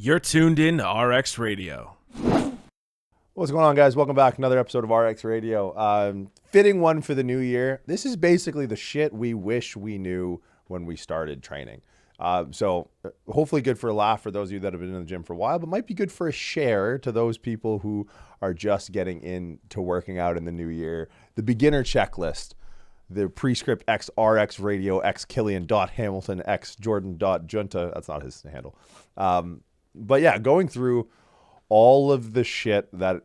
You're tuned in to RX Radio. What's going on, guys? Welcome back. Another episode of RX Radio. Fitting one for the new year. This is basically the shit we wish we knew when we started training. So hopefully good for a laugh for those of you that have been in the gym for a while, but might be good for a share to those people who are just getting into working out in the new year. The beginner checklist, the Prescript X RX Radio X Killian Hamilton X Jordan Junta. That's not his handle. But yeah, going through all of the shit that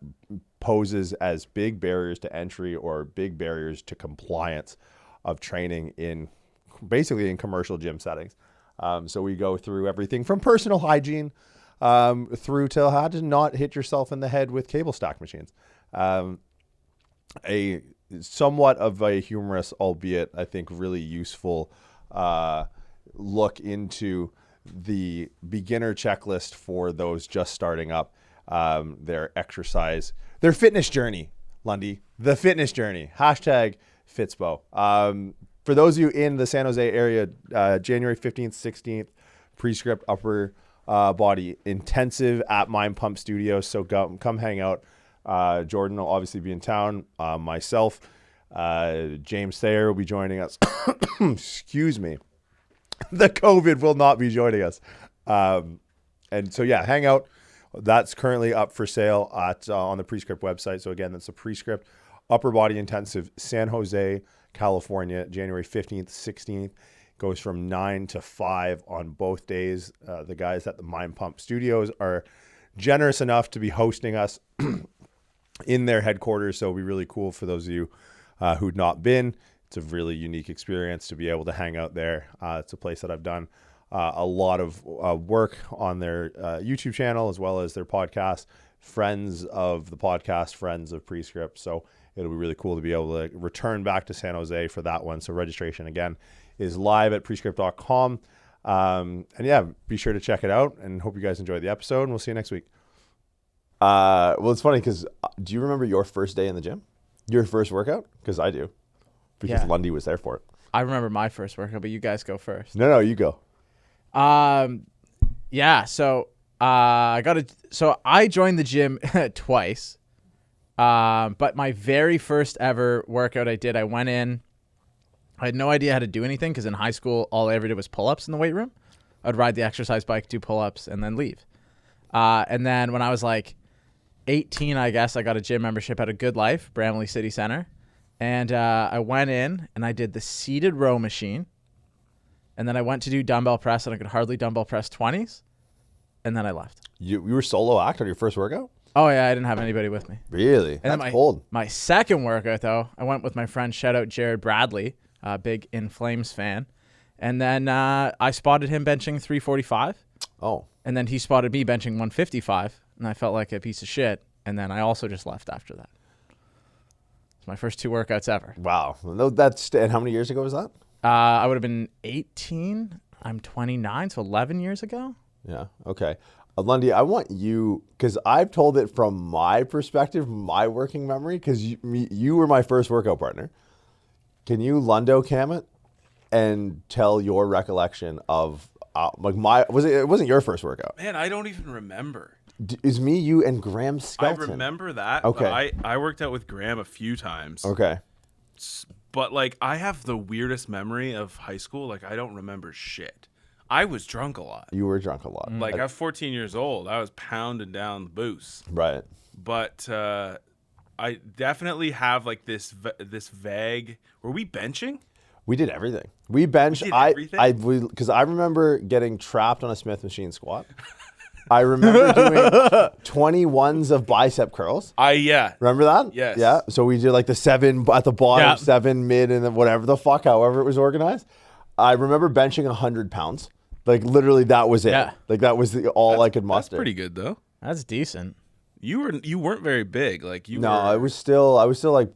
poses as big barriers to entry or big barriers to compliance of training in basically in commercial gym settings. So we go through everything from personal hygiene through to how to not hit yourself in the head with cable stack machines. A somewhat of a humorous, albeit I think really useful look into the beginner checklist for those just starting up their exercise, their fitness journey, Lundy, the fitness journey, hashtag Fitspo. For those of you in the San Jose area, January 15th, 16th, Prescript upper body intensive at Mind Pump Studios. So come hang out. Jordan will obviously be in town. Myself, James Thayer will be joining us. Excuse me. The COVID will not be joining us. And so, yeah, hang out. That's currently up for sale at on the Prescript website. So, again, that's the Prescript Upper Body Intensive, San Jose, California, January 15th, 16th. Goes from 9 to 5 on both days. The guys at the Mind Pump Studios are generous enough to be hosting us in their headquarters. So, it'll be really cool for those of you who've not been. It's a really unique experience to be able to hang out there. It's a place that I've done a lot of work on their YouTube channel as well as their podcast. Friends of the podcast, friends of Prescript. So it'll be really cool to be able to return back to San Jose for that one. So registration, again, is live at prescript.com. And yeah, be sure to check it out and hope you guys enjoy the episode. And we'll see you next week. Well, it's funny because do you remember your first day in the gym? Your first workout? Because I do. Because Lundy was there for it. I remember my first workout, but you guys go first. No, you go. Yeah. So I joined the gym twice. But my very first ever workout I went in. I had no idea how to do anything because in high school, all I ever did was pull-ups in the weight room. I'd ride the exercise bike, do pull-ups, and then leave. And then when I was like 18, I guess, I got a gym membership at a Good Life, Bramley City Center. And I went in and I did the seated row machine. And then I went to do dumbbell press and I could hardly dumbbell press 20s. And then I left. You were solo act on your first workout? Oh, yeah. I didn't have anybody with me. Really? And That's cold. My second workout, though, I went with my friend, shout out Jared Bradley, a big In Flames fan. And then I spotted him benching 345. Oh. And then he spotted me benching 155. And I felt like a piece of shit. And then I also just left after that. My first 2 workouts ever. Wow. And how many years ago was that? I would have been 18. I'm 29, so 11 years ago. Yeah. Okay. Lundy, I want you, because I've told it from my perspective, my working memory, because you were my first workout partner. Can you Lundo cam it and tell your recollection of it wasn't your first workout? Man, I don't even remember. Is me, you, and Graham Skelton. I remember that. Okay. I worked out with Graham a few times. Okay. But, like, I have the weirdest memory of high school. Like, I don't remember shit. I was drunk a lot. You were drunk a lot. Like, I was 14 years old. I was pounding down the booze. Right. But I definitely have, like, this vague... Were we benching? We did everything. We benched... Because I remember getting trapped on a Smith machine squat. I remember doing 21s of bicep curls. Yeah. Remember that? Yes. Yeah. So we did like the 7 at the bottom, 7 mid, and then whatever the fuck, however it was organized. I remember benching 100 pounds. Like literally, that was it. Yeah. Like that was all I could muster. That's pretty good though. That's decent. You weren't very big. Like you. No, were... I was still like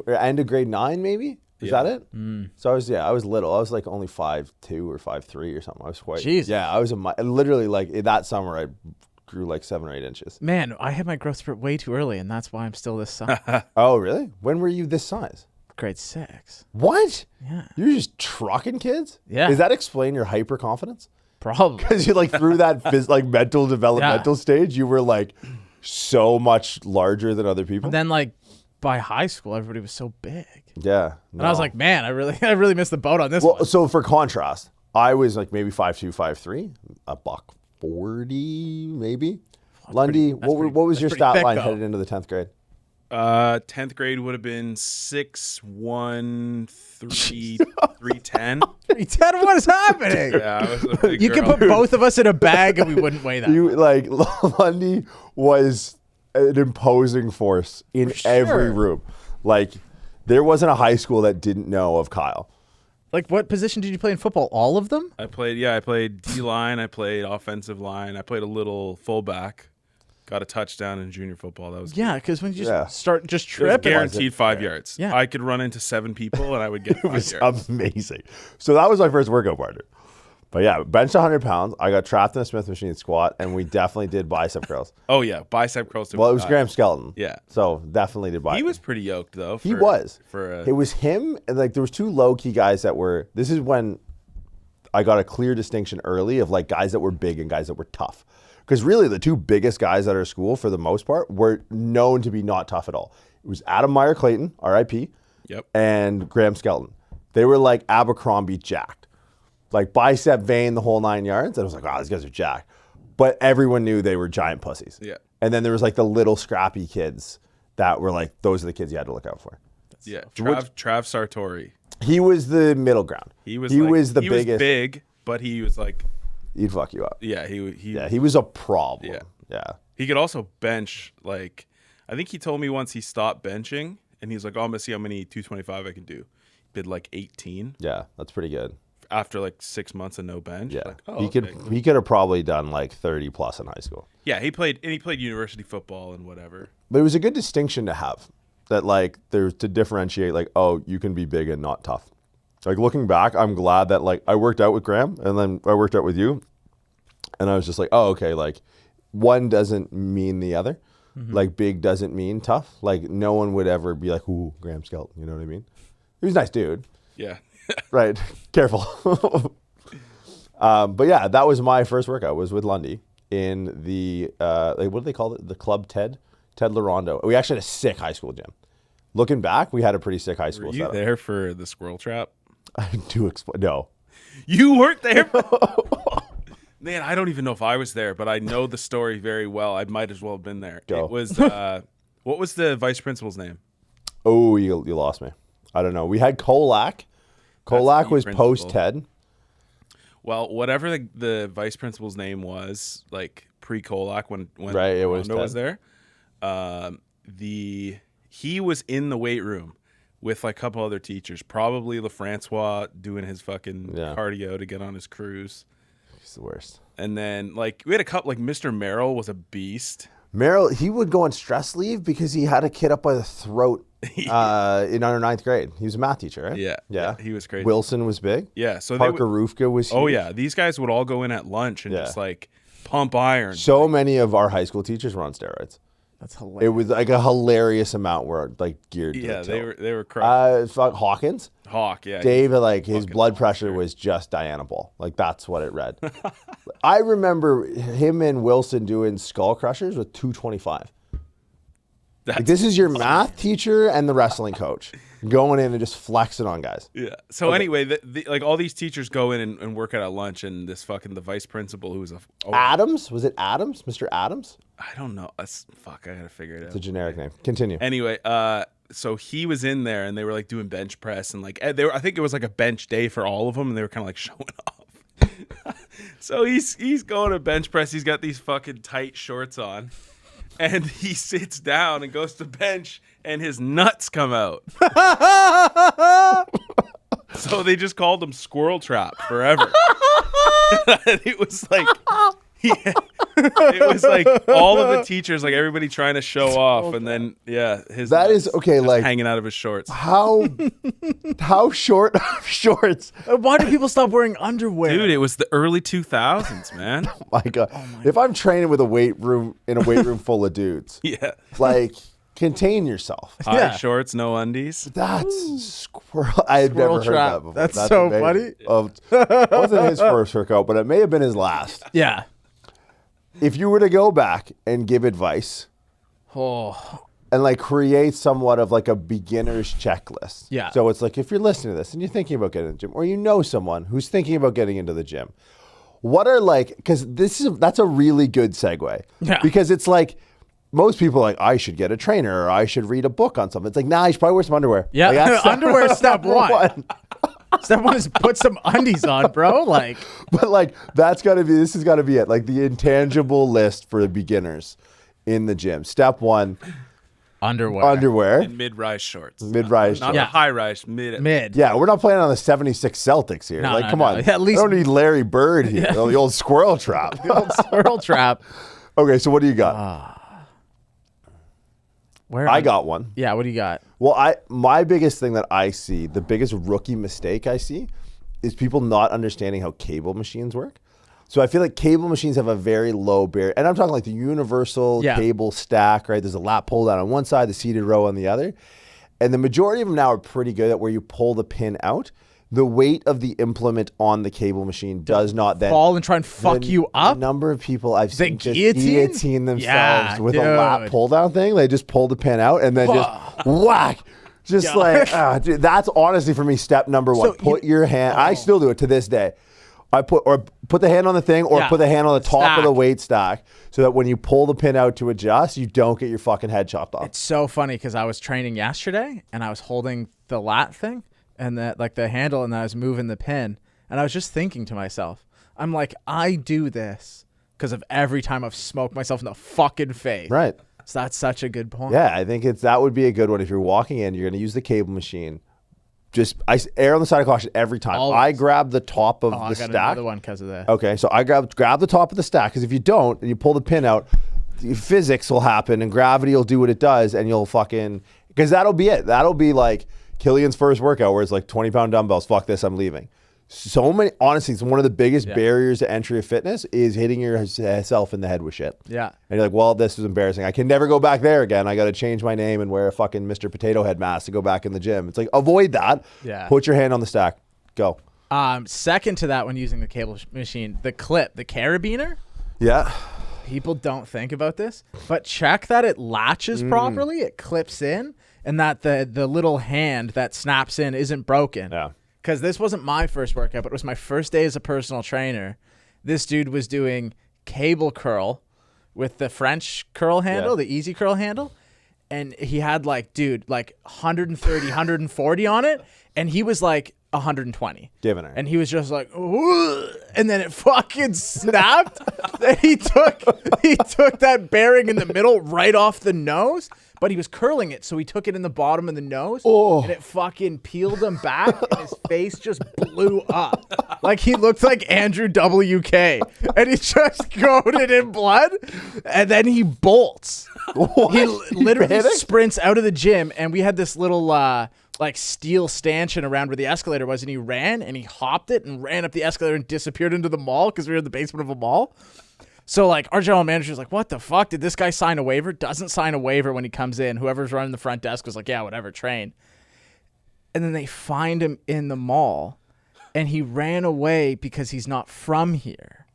end of grade 9 maybe. Is that it? Mm. So I was little. I was like only 5'2" or 5'3" or something. I was quite. Jeez. Yeah, I was literally like that summer I grew like 7 or 8 inches. Man, I had my growth spurt way too early, and that's why I'm still this size. Oh, really? When were you this size? Grade 6. What? Yeah. You're just trucking kids? Yeah. Does that explain your hyper confidence? Probably. Because you like through that mental developmental stage, you were like so much larger than other people. And then like by high school, everybody was so big. Yeah. And I was like, man, I really missed the boat on this one. So for contrast, I was like maybe 5'2", 5'3", $140 maybe. Lundy, what was your stat thick, line though. headed into the 10th grade? 10th grade would have been 6'1", 310. 310, what is happening? Yeah, I was a big You could girl. put both of us in a bag and we wouldn't weigh that. You like Lundy was an imposing force in every room. Like there wasn't a high school that didn't know of Kyle. Like, what position did you play in football? All of them? I played D-line, I played offensive line, I played a little fullback. Got a touchdown in junior football. That was Yeah, because when you Yeah. start just It was tripping. guaranteed 5 yards. Yeah. I could run into 7 people and I would get 5 It was yards. amazing. So that was my first workout partner. But yeah, benched 100 pounds. I got trapped in a Smith machine squat, and we definitely did bicep curls. Oh yeah, bicep curls. To Well, it was Graham Skelton. Yeah. So definitely did bicep. He was pretty yoked though. He was. For It was him, and like there was 2 low key guys that were. This is when I got a clear distinction early of like guys that were big and guys that were tough. Because really, the 2 biggest guys at our school, for the most part, were known to be not tough at all. It was Adam Meyer Clayton, R.I.P. Yep. and Graham Skelton. They were like Abercrombie jacked, like bicep vein, the whole 9 yards. And I was like, wow, these guys are jacked. But everyone knew they were giant pussies. Yeah. And then there was like the little scrappy kids that were like, those are the kids you had to look out for. Yeah. Trav Sartori. He was the middle ground. He was the he biggest. was big, but he was like, He'd fuck you up. yeah, He was a problem. Yeah. Yeah. He could also bench, like, I think he told me once he stopped benching and he's like, oh, I'm gonna see how many 225 I can do. He did like 18 Yeah. That's pretty good. after like 6 months of no bench. Yeah. Like, oh, he okay. could have probably done like 30 plus in high school. Yeah, he played university football and whatever. But it was a good distinction to have, that like there's to differentiate like, oh, you can be big and not tough. Like looking back, I'm glad that like I worked out with Graham and then I worked out with you, and I was just like, oh, okay, like one doesn't mean the other. Like big doesn't mean tough. Like no one would ever be like, ooh, Graham Skelton, you know what I mean? He was a nice dude. Yeah. Right. Careful. But yeah, that was my first workout, was with Lundy in the, like, what do they call it? The Club Ted Larondo. We actually had a sick high school gym. Looking back, we had a pretty sick high school Were you setup. there for the squirrel trap? I do explain. No. You weren't there? Man, I don't even know if I was there, but I know the story very well. I might as well have been there. Go. It was, what was the vice principal's name? Oh, you lost me. I don't know. We had Kolak. Kolak the was principal. post Ted. Well, whatever the vice principal's name was, like pre-Kolak when Right, it was Rondo was Ted. there, he was in the weight room with like a couple other teachers, probably LaFrancois doing his fucking Yeah. cardio to get on his cruise. He's the worst. And then like we had a couple, like Mr. Merrill was a beast. Merrill, he would go on stress leave because he had a kid up by the throat in our 9th grade. He was a math teacher, right? Yeah, he was crazy. Wilson was big. Yeah, so Parker Rufka was oh huge. yeah, these guys would all go in at lunch and Yeah. just like pump iron. So many of our high school teachers were on steroids. That's It hilarious. was like a hilarious amount were like geared to Yeah, the they were crazy. fuck Hawkins. Hawk, yeah. Dave, like his fucking blood pressure monster. was just Diana Ball. Like that's what it read. I remember him and Wilson doing skull crushers with 225. Like, this is your math teacher and the wrestling coach going in and just flexing on guys. Yeah. So anyway, like all these teachers go in and work out at lunch, and this fucking the vice principal who's Adams? Was it Adams? Mr. Adams? I don't know. Fuck, I gotta figure it It's a out. generic name. Continue. Anyway, so he was in there, and they were like doing bench press, and like they were. I think it was like a bench day for all of them, and they were kind of like showing off. So he's going to bench press. He's got these fucking tight shorts on. And he sits down and goes to bench, and his nuts come out. So they just called him Squirrel Trap forever. And it was like, it was like all of the teachers, like everybody trying to show off, and then his That is nuts okay. just Like hanging out of his shorts. how short are shorts? Why do people stop wearing underwear? Dude, it was the early 2000s, man. My God, if I'm training with a weight room full of dudes, Yeah. like contain yourself. High Yeah. shorts, no undies. That's squirrel. I've Squirrel never heard trap. that before. That's so amazing. It wasn't his first workout, but it may have been his last. Yeah. If you were to go back and give advice Oh. and like create somewhat of like a beginner's checklist. Yeah. So it's like if you're listening to this and you're thinking about getting in the gym, or you know someone who's thinking about getting into the gym, what are like, because that's a really good segue. Yeah. Because it's like most people are like, I should get a trainer or I should read a book on something. It's like, nah, you should probably wear some underwear. Yeah. Like, that's Underwear is step number one. Step one is put some undies on, bro. Like, But like this has got to be it. Like the intangible list for the beginners in the gym. Step one, underwear. And mid-rise shorts. Mid-rise Not Yeah. the high-rise, mid. mid. Yeah, we're not playing on the 76 Celtics here. No, like, no, come no. on. At least- I don't need Larry Bird here. The old squirrel trap. Squirrel trap. Okay, so what do you got? Where I got one. Yeah, what do you got? Well, my biggest thing that I see, the biggest rookie mistake I see, is people not understanding how cable machines work. So I feel like cable machines have a very low barrier. And I'm talking like the universal Yeah. cable stack, right? There's a lat pull down on one side, the seated row on the other. And the majority of them now are pretty good at where you pull the pin out. The weight of the implement on the cable machine does not then Fall and try and fuck the you up? number of people I've seen just guillotine? guillotine themselves Yeah, with a lat dude. pull down thing. They just pull the pin out and then just whack. Just Yeah. like, dude, that's honestly for me step number one. So Put your hand. I still do it to this day. I put the hand on the thing or Yeah. put the hand on the top of the Stack. weight stack so that when you pull the pin out to adjust, you don't get your fucking head chopped off. It's so funny because I was training yesterday and I was holding the lat thing and the handle and I was moving the pin and I was just thinking to myself, I'm like, I do this because of every time I've smoked myself in the fucking face. Right. So that's such a good point. Yeah, I think that would be a good one. If you're walking in, you're going to use the cable machine. I err on the side of caution every time. Always. I grab the top of Oh, the I got stack. another one because of that. Okay, so I grab the top of the stack because if you don't and you pull the pin out, the physics will happen and gravity will do what it does and you'll fucking because that'll be it. That'll be like Killian's first workout where it's like 20-pound dumbbells. Fuck this, I'm leaving. So many. Honestly, it's one of the biggest barriers to entry of fitness is hitting yourself in the head with shit. Yeah. And you're like, well, this is embarrassing. I can never go back there again. I got to change my name and wear a fucking Mr. Potato Head mask to go back in the gym. It's like, avoid that. Yeah. Put your hand on the stack. Go. Second to that when using the cable machine, the clip, the carabiner. Yeah. People don't think about this, but check that it latches properly, it clips in, and that the little hand that snaps in isn't broken. Yeah. Because this wasn't my first workout, but it was my first day as a personal trainer. This dude was doing cable curl with the French curl handle, the easy curl handle. And he had like 130, 140 on it. And he was like 120. Giving her. And he was just like, "Ugh," and then it fucking snapped. Then he took that bearing in the middle right off the nose, but he was curling it, so he took it in the bottom of the nose, and it fucking peeled him back, and his face just blew up. Like he looked like Andrew WK, and he just coated in blood, and then he bolts. He literally sprints out of the gym, and we had this little like steel stanchion around where the escalator was, and he ran and he hopped it and ran up the escalator and disappeared into the mall because we were in the basement of a mall. So like our general manager was like, what the fuck? Did this guy sign a waiver? Doesn't sign a waiver when he comes in. Whoever's running the front desk was like, yeah, whatever, train. And then they find him in the mall and he ran away because he's not from here.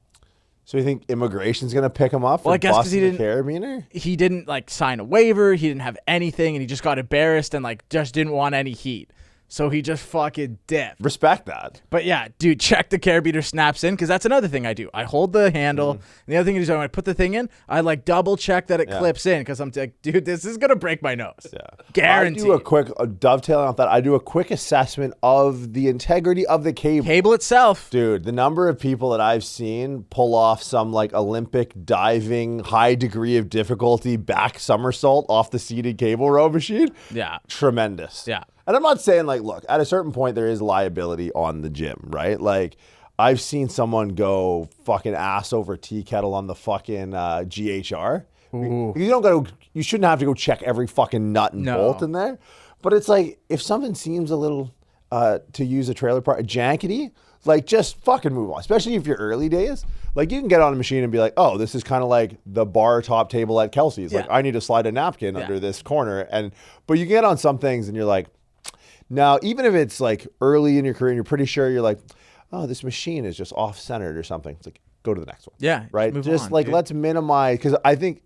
So you think immigration's going to pick him up for Well, I guess 'cause he busting the didn't- carabiner? He didn't like sign a waiver. He didn't have anything and he just got embarrassed and like just didn't want any heat. So he just fucking dipped. Respect that. But yeah, dude, check the carabiner snaps in because that's another thing I do. I hold the handle. And the other thing is when I put the thing in, I like double check that it clips in because I'm like, dude, this is going to break my nose. Yeah. Guaranteed. I do a quick, dovetailing off that, I do a quick assessment of the integrity of the cable. Cable itself. Dude, the number of people that I've seen pull off some like Olympic diving, high degree of difficulty back somersault off the seated cable row machine. Yeah. Tremendous. Yeah. And I'm not saying like, look, at a certain point there is liability on the gym, right? Like I've seen someone go fucking ass over tea kettle on the fucking GHR. You shouldn't have to go check every fucking nut and bolt in there. But it's like if something seems a little to use a trailer park jankety, Like, just fucking move on. Especially if you're early days. Like, you can get on a machine and be like, oh, this is kind of like the bar top table at Kelsey's. Like, I need to slide a napkin under this corner. But you get on some things and you're like, now, even if it's like early in your career and you're pretty sure you're like, oh, this machine is just off-centered or something. It's like, go to the next one. Yeah. Right? Just on, like, dude. let's minimize. Because I think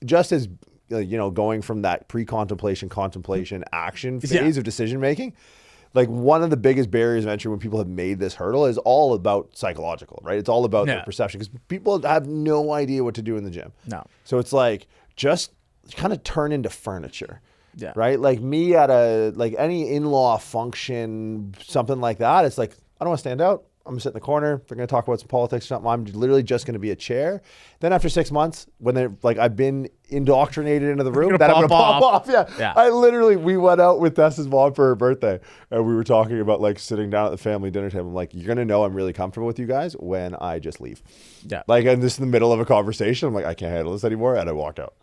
just as, going from that pre-contemplation, contemplation, action phase of decision-making, like one of the biggest barriers of entry when people have made this hurdle is all about psychological, right? It's all about their perception because people have no idea what to do in the gym. No. So it's like, just kind of turn into furniture. Yeah. Right? Like me at any in-law function, something like that, it's like, I don't want to stand out. I'm going to sit in the corner. They're going to talk about some politics or something. I'm literally just going to be a chair. Then after 6 months, when they're like, I've been indoctrinated into the room, then I'm going to pop off. Yeah. We went out with Tessa's mom for her birthday and we were talking about like sitting down at the family dinner table. I'm like, you're going to know I'm really comfortable with you guys when I just leave. Yeah. Like, I'm just in the middle of a conversation. I'm like, I can't handle this anymore. And I walked out.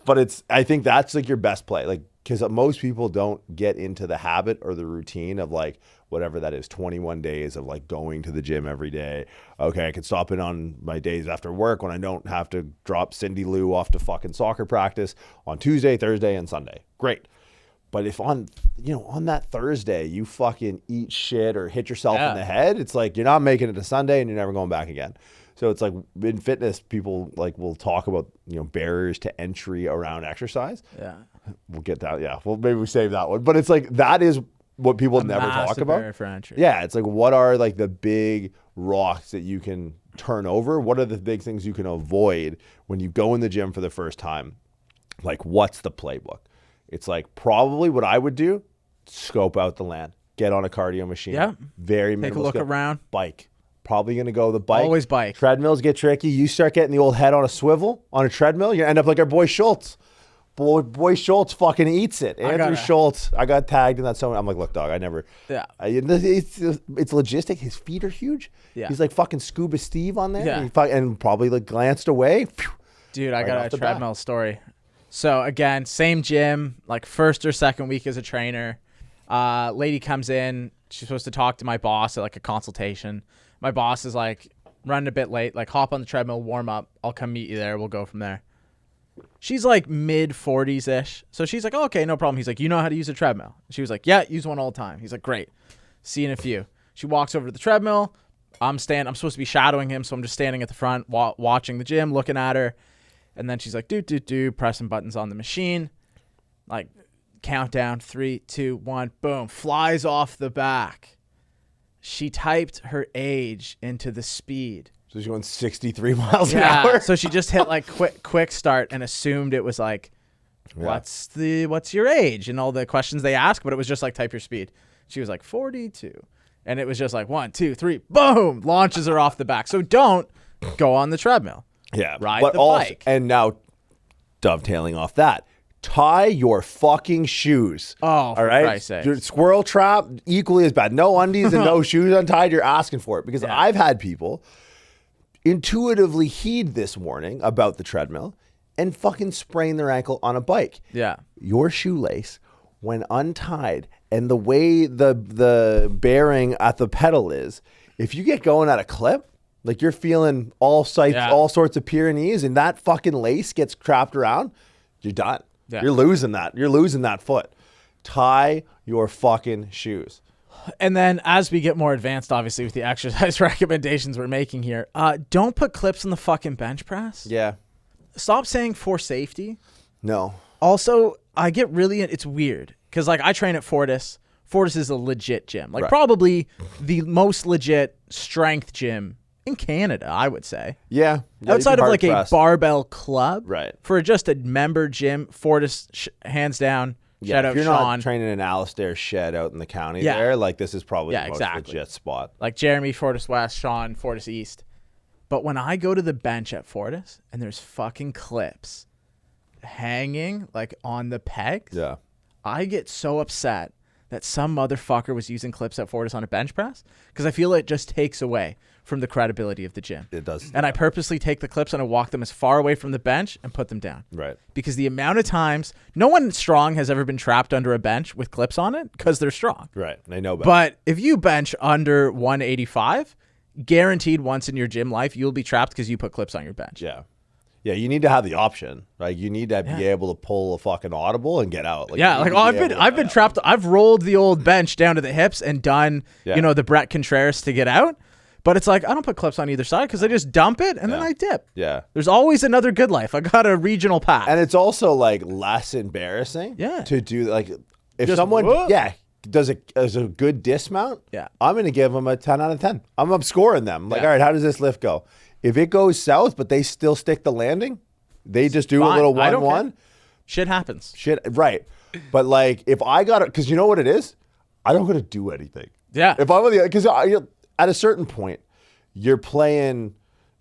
But I think that's like your best play. Like, because most people don't get into the habit or the routine of like whatever that is, 21 days of like going to the gym every day. Okay, I can stop in on my days after work when I don't have to drop Cindy Lou off to fucking soccer practice on Tuesday, Thursday, and Sunday. Great. But if on that Thursday you fucking eat shit or hit yourself in the head, it's like you're not making it to Sunday and you're never going back again. So it's like in fitness, people like will talk about, barriers to entry around exercise. Yeah. We'll get that. Yeah. Well, maybe we save that one. But it's like, that is what people never talk about. Barrier for entry. Yeah. It's like, what are like the big rocks that you can turn over? What are the big things you can avoid when you go in the gym for the first time? Like, what's the playbook? It's like probably what I would do, scope out the land, get on a cardio machine. Yeah. Very Take a minimal look skill. around. Bike. Probably going to go the bike. Always bike. Treadmills get tricky. You start getting the old head on a swivel on a treadmill, you end up like our boy Schultz. Boy Schultz fucking eats it. Andrew Schultz. I got tagged in that so I'm like, look, dog, I never. Yeah. It's logistic. His feet are huge. Yeah. He's like fucking Scuba Steve on there. Yeah. And probably like glanced away. Dude, I Right got off a the treadmill story. So again, same gym, like first or second week as a trainer. Lady comes in. She's supposed to talk to my boss at like a consultation. My boss is like running a bit late. Like, hop on the treadmill, warm up. I'll come meet you there. We'll go from there. She's like mid 40s ish. So she's like, oh, okay, no problem. He's like, you know how to use a treadmill? She was like, yeah, use one all the time. He's like, great. See you in a few. She walks over to the treadmill. I'm supposed to be shadowing him. So I'm just standing at the front watching the gym, looking at her. And then she's like, pressing buttons on the machine. Like, countdown, 3, 2, 1, boom, flies off the back. She typed her age into the speed. So she's going 63 miles an hour. So she just hit like quick start and assumed it was like, what's your age? And all the questions they ask, but it was just like, type your speed. She was like 42. And it was just like 1, 2, 3, boom, launches her off the back. So don't go on the treadmill. Yeah. Ride the bike. And now, dovetailing off that, tie your fucking shoes. Oh, all for right? Christ's sake. Your squirrel trap, equally as bad. No undies and no shoes untied. You're asking for it. Because I've had people intuitively heed this warning about the treadmill and fucking sprain their ankle on a bike. Yeah. Your shoelace, when untied, and the way the bearing at the pedal is, if you get going at a clip, like you're feeling all sorts of Pyrenees, and that fucking lace gets trapped around, you're done. Yeah. You're losing that. You're losing that foot. Tie your fucking shoes. And then as we get more advanced, obviously, with the exercise recommendations we're making here, don't put clips in the fucking bench press. Yeah. Stop saying for safety. No. Also, I get really, it's weird because like I train at Fortis. Fortis is a legit gym, like Right. probably the most legit strength gym in Canada, I would say. Yeah. Outside of like a barbell club, Right. For just a member gym, Fortis, hands down. Shout out if you're Sean. not training in Alistair's shed out in the county Yeah. there, like this is probably Yeah, the most exactly. legit spot. Like Jeremy, Fortis West, Sean, Fortis East. But when I go to the bench at Fortis and there's fucking clips hanging like on the pegs, Yeah. I get so upset that some motherfucker was using clips at Fortis on a bench press because I feel it just takes away from the credibility of the gym. It does. And I purposely take the clips and I walk them as far away from the bench and put them down. Right. Because the amount of times, no one strong has ever been trapped under a bench with clips on it because they're strong. Right. They know better. But if you bench under 185, guaranteed once in your gym life, you'll be trapped because you put clips on your bench. Yeah. Yeah, you need to have the option. Like you need to be able to pull a fucking audible and get out. I've been trapped. I've rolled the old bench down to the hips and done, the Brett Contreras to get out. But it's like I don't put clips on either side because I just dump it and then I dip. Yeah. There's always another good life. I got a regional path. And it's also like less embarrassing. To do like if Just someone whoop. does a good dismount. Yeah. I'm gonna give them a 10 out of 10. I'm scoring them. Like, all right, how does this lift go? If it goes south, but they still stick the landing, they just do a little 1-1. Shit happens. Right. But like, if I got it, because you know what it is, I don't got to do anything. Yeah. If I'm because at a certain point, you're playing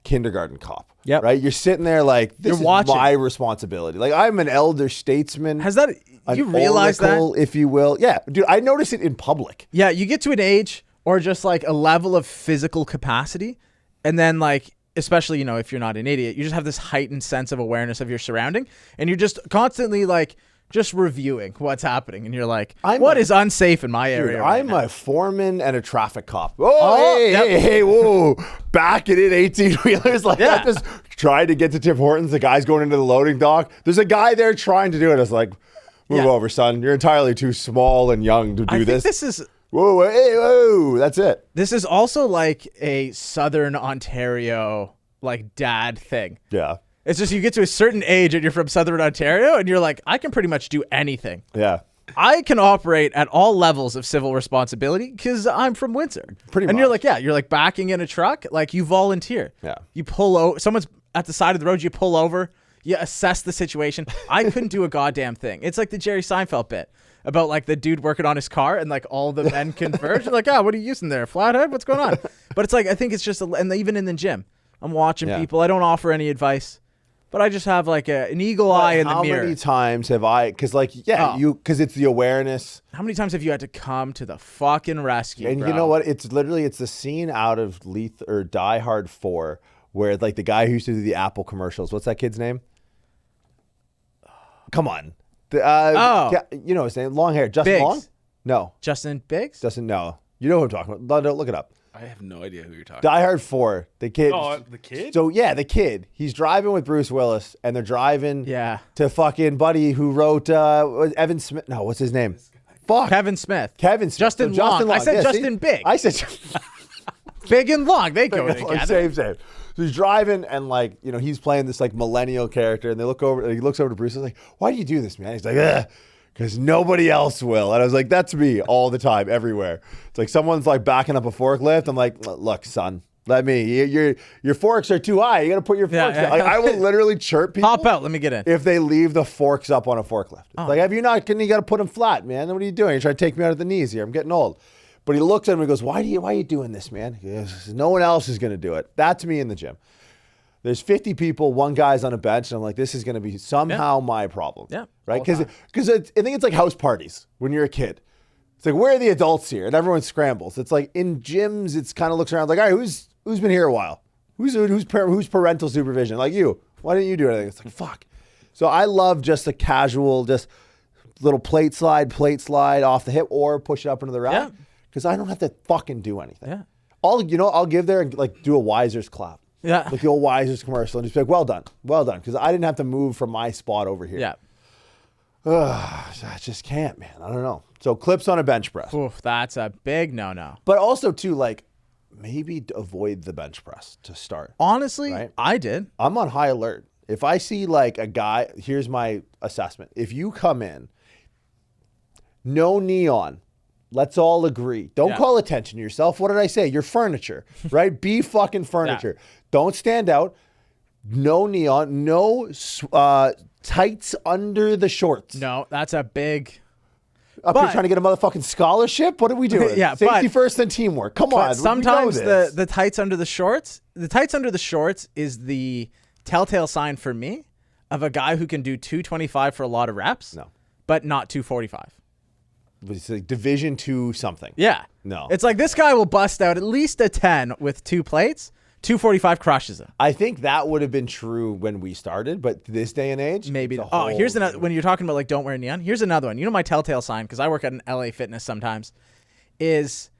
kindergarten cop. Yep. Right. You're sitting there like this is watching. my responsibility. Like I'm an elder statesman. Has that you realize that? If you will, yeah, dude. I notice it in public. Yeah, you get to an age or just like a level of physical capacity, and then like. Especially, if you're not an idiot, you just have this heightened sense of awareness of your surrounding, and you're just constantly like just reviewing what's happening, and you're like, what is unsafe in my area? Dude, right I'm now? a foreman and a traffic cop. Hey, whoa, backing in 18-wheelers like that. Just trying to get to Tim Hortons. The guy's going into the loading dock. There's a guy there trying to do it. I was like, move over, son. You're entirely too small and young to do this. This is. Whoa, hey, whoa, that's it. This is also like a Southern Ontario like dad thing. Yeah. It's just you get to a certain age and you're from Southern Ontario and you're like, I can pretty much do anything. Yeah. I can operate at all levels of civil responsibility because I'm from Windsor. Pretty much. And you're like backing in a truck, like you volunteer. Yeah. You pull over, someone's at the side of the road, you pull over, you assess the situation. I couldn't do a goddamn thing. It's like the Jerry Seinfeld bit about like the dude working on his car and like all the men converge. You're like, what are you using there? Flathead? What's going on? But it's like, I think it's just, and even in the gym, I'm watching people. I don't offer any advice, but I just have like an eagle eye in the mirror. How many times have I, because like, because it's the awareness. How many times have you had to come to the fucking rescue, And bro? you know what? It's the scene out of Die Hard 4 where like the guy who used to do the Apple commercials. What's that kid's name? Come on. You know his name, long hair. Justin Biggs. Long? No. Justin Biggs? Justin, no. You know who I'm talking about. Look it up. I have no idea who you're talking Die Hard 4, the kid. Oh, the kid? So, yeah, the kid. He's driving with Bruce Willis, and they're driving to fucking Buddy who wrote Evan Smith. No, what's his name? Fuck. Kevin Smith. Justin Long. I said Justin Biggs. I said Big and Long. They go together. Same. So he's driving, and like, he's playing this like millennial character, and he looks over to Bruce and he's like, why do you do this, man? He's like, because nobody else will. And I was like, that's me all the time, everywhere. It's like someone's like backing up a forklift. I'm like, look, son, let me. Your forks are too high. You got to put your forks down. Like, I will literally chirp people. Pop out. Let me get in. If they leave the forks up on a forklift. It's like, you got to put them flat, man. What are you doing? You're trying to take me out at the knees here. I'm getting old. But he looks at him and goes, why are you doing this, man? He goes, no one else is going to do it. That's me in the gym. There's 50 people, one guy's on a bench, and I'm like, this is going to be somehow my problem. Yeah. Right? Because I think it's like house parties when you're a kid. It's like, where are the adults here? And everyone scrambles. It's like in gyms, it's kind of looks around like, all right, who's been here a while? Who's parental supervision? Like you. Why didn't you do anything? It's like, fuck. So I love just a casual, just little plate slide off the hip or push it up into the rack. Because I don't have to fucking do anything. Yeah. I'll give there and like do a Wiser's clap. Yeah. Like the old Wiser's commercial and just be like, well done. Because I didn't have to move from my spot over here. Yeah. I just can't, man. I don't know. So clips on a bench press. Oof, that's a big no-no. But also too, like maybe avoid the bench press to start. Honestly, right? I did. I'm on high alert. If I see like a guy, here's my assessment. If you come in, no neon, let's all agree. Don't call attention to yourself. What did I say? You're furniture, right? Be fucking furniture. Don't stand out. No neon. No tights under the shorts. No, that's a big... Up here trying to get a motherfucking scholarship? What are we doing? Safety first and teamwork. Come on. Sometimes the tights under the shorts, is the telltale sign for me of a guy who can do 225 for a lot of reps, but not 245. it's like Division 2 something. Yeah. No. It's like this guy will bust out at least a 10 with 2 plates. 245 crushes him. I think that would have been true when we started, but this day and age, Maybe. it's a Oh, whole- here's another. When you're talking about like don't wear neon, here's another one. You know my telltale sign, because I work at an LA Fitness sometimes, is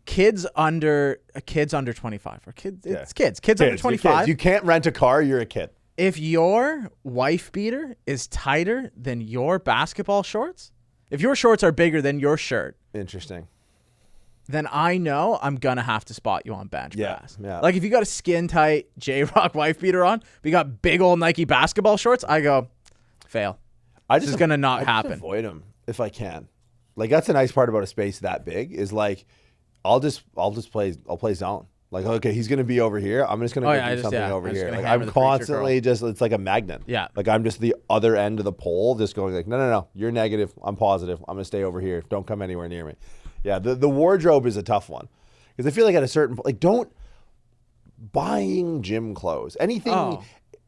kids under 25 or kids. It's kids under You're 25. kids. You can't rent a car. You're a kid. If your wife beater is tighter than your basketball shorts, if your shorts are bigger than your shirt, Interesting. then I know I'm gonna have to spot you on bench press. Yeah. Like if you got a skin tight J-Rock wife beater on, but you got big old Nike basketball shorts, I go, fail. This is gonna not happen. Avoid them if I can. Like that's the nice part about a space that big is like, I'll play zone. Like, okay, he's gonna be over here. I'm just gonna do something over I'm just here. gonna Like hammer I'm the preacher constantly just, it's like a magnet. Yeah. Like I'm just the other end of the pole, just going like, no, you're negative. I'm positive. I'm gonna stay over here. Don't come anywhere near me. Yeah, the wardrobe is a tough one because I feel like at a certain don't buying gym clothes, anything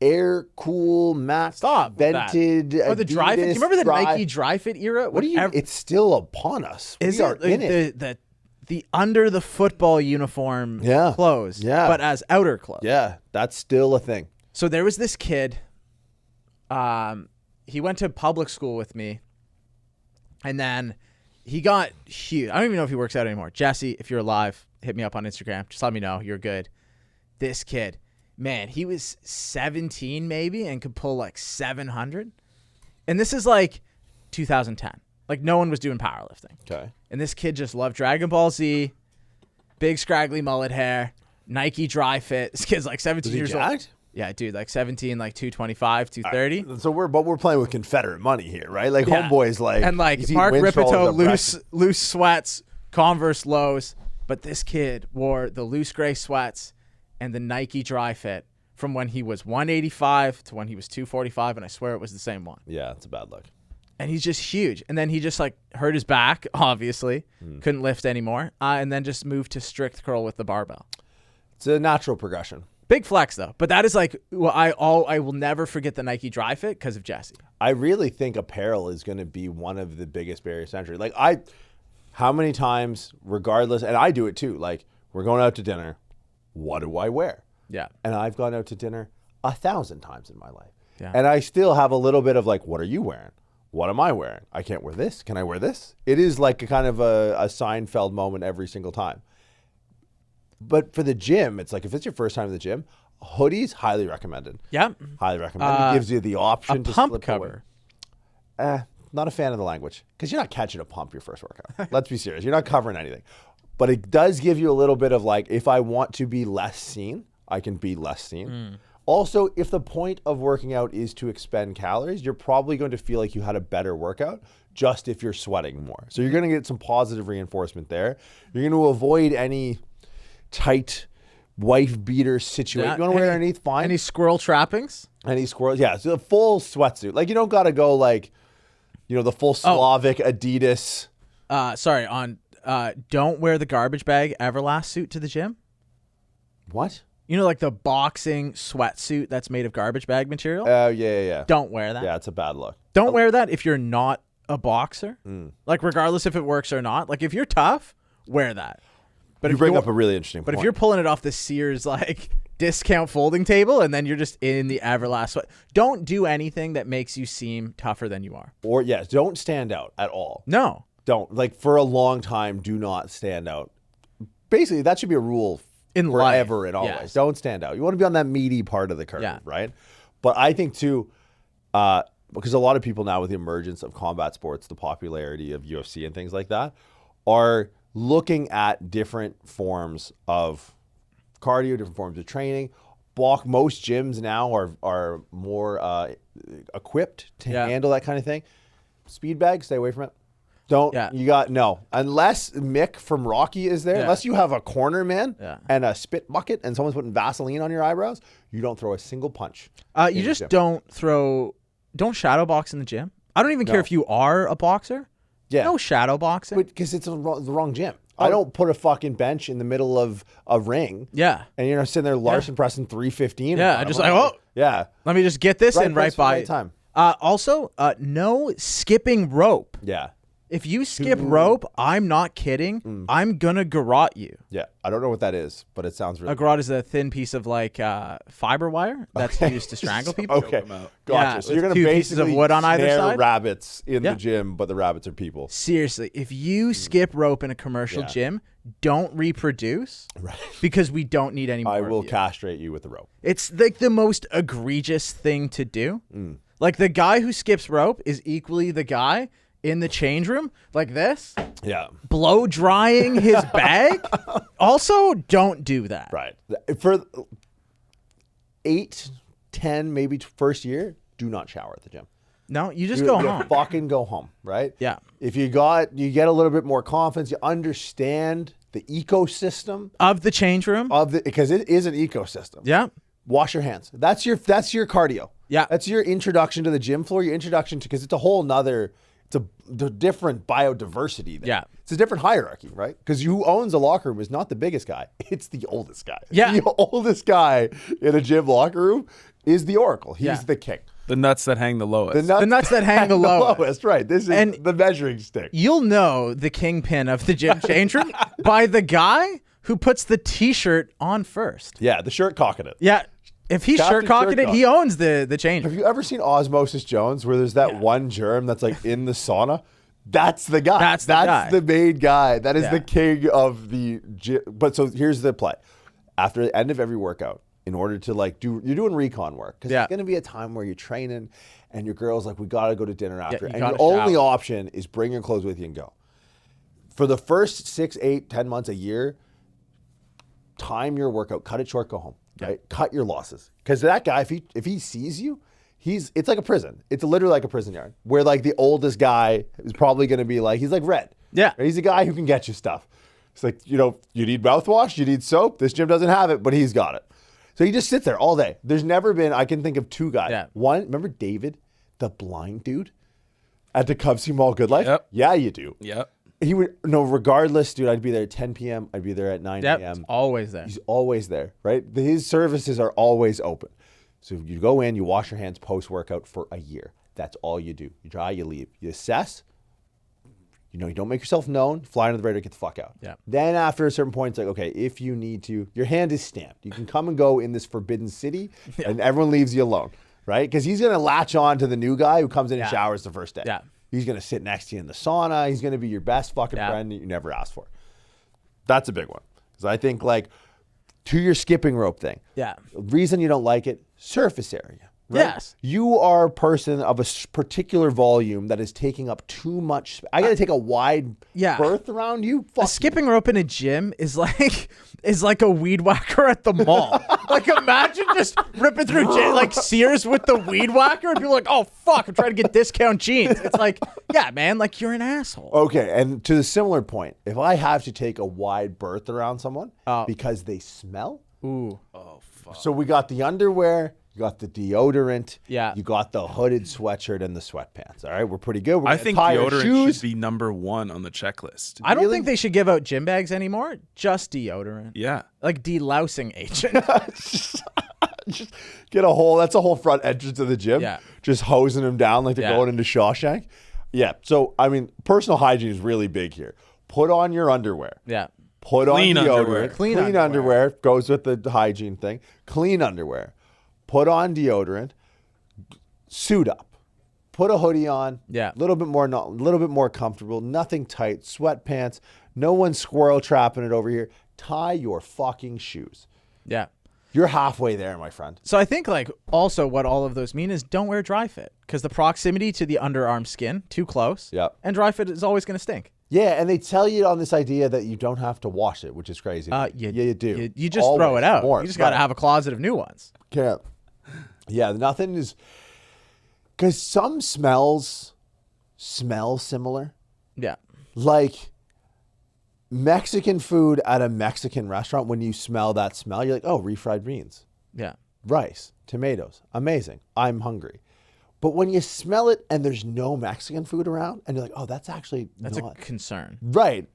air cool, matte, vented, or the dry fit. Do you remember the Nike dry fit era? What do you? It's still upon us. Is we are it in it. the under the football uniform clothes? Yeah, but as outer clothes. Yeah, that's still a thing. So there was this kid. He went to public school with me, and then he got huge. I don't even know if he works out anymore. Jesse, if you're alive, hit me up on Instagram. Just let me know you're good. This kid, man, he was 17 maybe and could pull like 700. And this is like 2010. Like no one was doing powerlifting. Okay. And this kid just loved Dragon Ball Z, big scraggly mullet hair, Nike dry fit. This kid's like 17 years old. Yeah, dude, like 17, like 225, 230. So we're playing with Confederate money here, right? Like homeboys like and like Mark Ripito, loose sweats, Converse lows, but this kid wore the loose gray sweats and the Nike dry fit from when he was 185 to when he was 245, and I swear it was the same one. Yeah, it's a bad look. And he's just huge. And then he just like hurt his back, obviously, couldn't lift anymore, and then just moved to strict curl with the barbell. It's a natural progression. Big flex though, but that is like I will never forget the Nike dry fit because of Jesse. I really think apparel is going to be one of the biggest barriers to entry. Like how many times, regardless, and I do it too. Like we're going out to dinner, what do I wear? Yeah, and I've gone out to dinner 1,000 times in my life, and I still have a little bit of like, what are you wearing? What am I wearing? I can't wear this. Can I wear this? It is like a kind of a Seinfeld moment every single time. But for the gym, it's like if it's your first time in the gym, hoodies highly recommended. Yeah, highly recommended. It gives you the option to pump slip cover. Not a fan of the language because you're not catching a pump your first workout. Let's be serious. You're not covering anything. But it does give you a little bit of like, if I want to be less seen, I can be less seen. Also, if the point of working out is to expend calories, you're probably going to feel like you had a better workout just if you're sweating more. So you're going to get some positive reinforcement there. You're going to avoid any tight wife beater situation. You want to wear underneath, fine. Any squirrel trappings? Any squirrels? Yeah, so a full sweatsuit. Like you don't got to go like, the full Slavic Adidas. Don't wear the garbage bag Everlast suit to the gym. What? Like the boxing sweatsuit that's made of garbage bag material? Oh, yeah. Don't wear that. Yeah, it's a bad look. Don't wear that if you're not a boxer. Like regardless if it works or not. Like if you're tough, wear that. But you bring up a really interesting point. But if you're pulling it off the Sears like discount folding table and then you're just in the Everlast sweat, don't do anything that makes you seem tougher than you are. Or don't stand out at all. No. Don't. Like for a long time, do not stand out. Basically, that should be a rule in forever life. And always. Yes. Don't stand out. You want to be on that meaty part of the curve, right? But I think too, because a lot of people now with the emergence of combat sports, the popularity of UFC and things like that, are looking at different forms of cardio, different forms of training. Most gyms now are more equipped to handle that kind of thing. Speed bag, stay away from it. Unless Mick from Rocky is there, unless you have a corner man and a spit bucket and someone's putting Vaseline on your eyebrows, you don't throw a single punch. You just don't shadow box in the gym. I don't even care if you are a boxer. Yeah. No shadow boxing. Because it's the wrong gym. I don't put a fucking bench in the middle of a ring. Yeah. And sitting there Larson pressing 315. Yeah, I just let me just get this in right by time. Also, no skipping rope. Yeah. If you skip rope, I'm not kidding. I'm gonna garrote you. Yeah, I don't know what that is, but it sounds really. A garrote is a thin piece of like fiber wire that's used to strangle people. Okay, them out. gotcha. Yeah, So you're with gonna two pieces basically of wood on either snare side? rabbits in Yeah. the gym, but the rabbits are people. Seriously, if you skip rope in a commercial gym, don't reproduce because we don't need any more. I of will you. castrate you with the rope. It's like the most egregious thing to do. Like the guy who skips rope is equally the guy in the change room like this, Yeah, blow drying his bag. Also, don't do that. right. For 8, 10, maybe first year, do not shower at the gym. No, you just go You home. Fucking go home, right? Yeah. If you get a little bit more confidence, you understand the ecosystem Of the change room. because it is an ecosystem. Yeah. Wash your hands. That's your cardio. Yeah. That's your introduction to the gym floor. Your introduction to because it's a whole nother. It's a different biodiversity there. Yeah. It's a different hierarchy, right? Because who owns a locker room is not the biggest guy. It's the oldest guy. Yeah. The oldest guy in a gym locker room is the oracle. He's the king. The nuts that hang the lowest. The nuts that hang the lowest. Right. This is And- the measuring stick. You'll know the kingpin of the gym change room by the guy who puts the t-shirt on first. Yeah, the shirt cocking it. Yeah. If he's Captain shirt cocking it, Shirt he owns the change Have room. you ever seen Osmosis Jones where there's that one germ that's like in the sauna? That's the guy. That's the guy. the main guy. That is Yeah. the king of the gym. But so here's the play. After the end of every workout, in order to you're doing recon work because Yeah. there's going to be a time where you're training and your girl's like, we got to go to dinner after. you And your gotta only shower. option is bring your clothes with you and go. For the first 6, 8, 10 months, a year, time your workout, cut it short, go home. Right? Cut your losses. Because that guy, if he sees you, it's like a prison. It's literally like a prison yard where like the oldest guy is probably going to be like, he's like Red. Yeah. He's a guy who can get you stuff. It's like, you need mouthwash, you need soap. This gym doesn't have it, but he's got it. So he just sits there all day. There's never been, I can think of 2 guys. Yeah. One, remember David, the blind dude at the Cubsy Mall Good Life? Yep. Yeah, you do. Yep. He would, no, regardless, dude, I'd be there at 10 p.m. I'd be there at 9 Yep. a.m. It's always there. He's always there, right? His services are always open. So you go in, you wash your hands post-workout for a year. That's all you do. You dry, you leave. You assess. You don't make yourself known. Fly under the radar, get the fuck out. Yeah. Then after a certain point, it's like, okay, if you need to, your hand is stamped. You can come and go in this forbidden city, and everyone leaves you alone, right? Because he's going to latch on to the new guy who comes in and showers the first day. Yeah. He's going to sit next to you in the sauna. He's going to be your best fucking friend that you never asked for. That's a big one. Because I think, to your skipping rope thing. Yeah. The reason you don't like it, surface area. Right? Yes. You are a person of a particular volume that is taking up too much. I got to take a wide berth around you. Fuck A skipping rope in a gym is like a weed whacker at the mall. Like imagine just ripping through like Sears with the weed whacker and people like, oh fuck, I'm trying to get discount jeans. It's like, yeah, man, like you're an asshole. Okay, and to the similar point, if I have to take a wide berth around someone because they smell. Ooh. Oh fuck. So we got the underwear. You got the deodorant. Yeah. You got the hooded sweatshirt and the sweatpants. All right, we're pretty good. We're I gonna think tie our deodorant shoes. should be number 1 on the checklist. I don't Really? think they should give out gym bags anymore. Just deodorant. Yeah. Like delousing agent. Just get a whole. That's a whole front entrance to the gym. Yeah. Just hosing them down like they're Yeah. going into Shawshank. Yeah. So I mean, personal hygiene is really big here. Put on your underwear. Yeah. Put Clean on deodorant. underwear. Clean underwear goes with the hygiene thing. Clean underwear. Put on deodorant. Suit up. Put a hoodie on. Yeah. A little bit more comfortable. Nothing tight. Sweatpants. No one's squirrel trapping it over here. Tie your fucking shoes. Yeah. You're halfway there, my friend. So I think like also what all of those mean is don't wear dry fit because the proximity to the underarm skin too close. Yep. And dry fit is always going to stink. Yeah, and they tell you on this idea that you don't have to wash it, which is crazy. You do. You just throw it out. More. You just got to have a closet of new ones. Yeah. Yeah, nothing is... Because some smells smell similar. Yeah. Like Mexican food at a Mexican restaurant, when you smell that smell, you're like, oh, refried beans, Yeah. rice, tomatoes. Amazing. I'm hungry. But when you smell it and there's no Mexican food around, and you're like, oh, that's actually That's not... a concern. Right.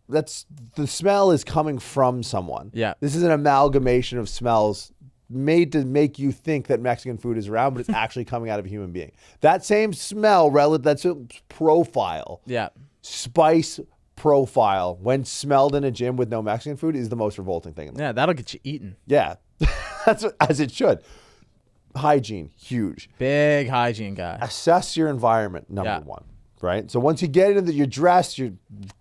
That's the smell is coming from someone. Yeah. This is an amalgamation of smells made to make you think that Mexican food is around, but it's actually coming out of a human being. That same smell, that's a profile, Yeah. spice profile when smelled in a gym with no Mexican food is the most revolting thing in the world. Yeah, that'll get you eaten. Yeah. That's as it should. Hygiene, huge. Big hygiene guy. Assess your environment, number one, right? So once you get into you're dressed, you're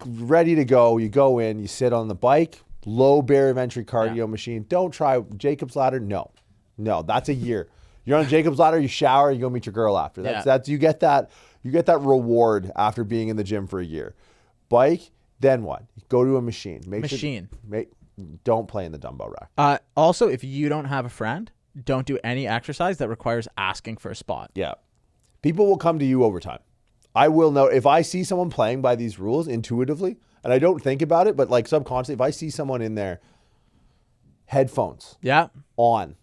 ready to go, you go in, you sit on the bike, low barrier of entry cardio machine. Don't try Jacob's ladder. No, that's a year. You're on Jacob's ladder, you shower, you go meet your girl after. That's you get that reward after being in the gym for a year. Bike, then what? Go to a machine. Don't play in the dumbbell rack. Also, if you don't have a friend, don't do any exercise that requires asking for a spot. Yeah. People will come to you over time. I will know if I see someone playing by these rules intuitively, and I don't think about it, but like subconsciously, if I see someone in there, headphones on,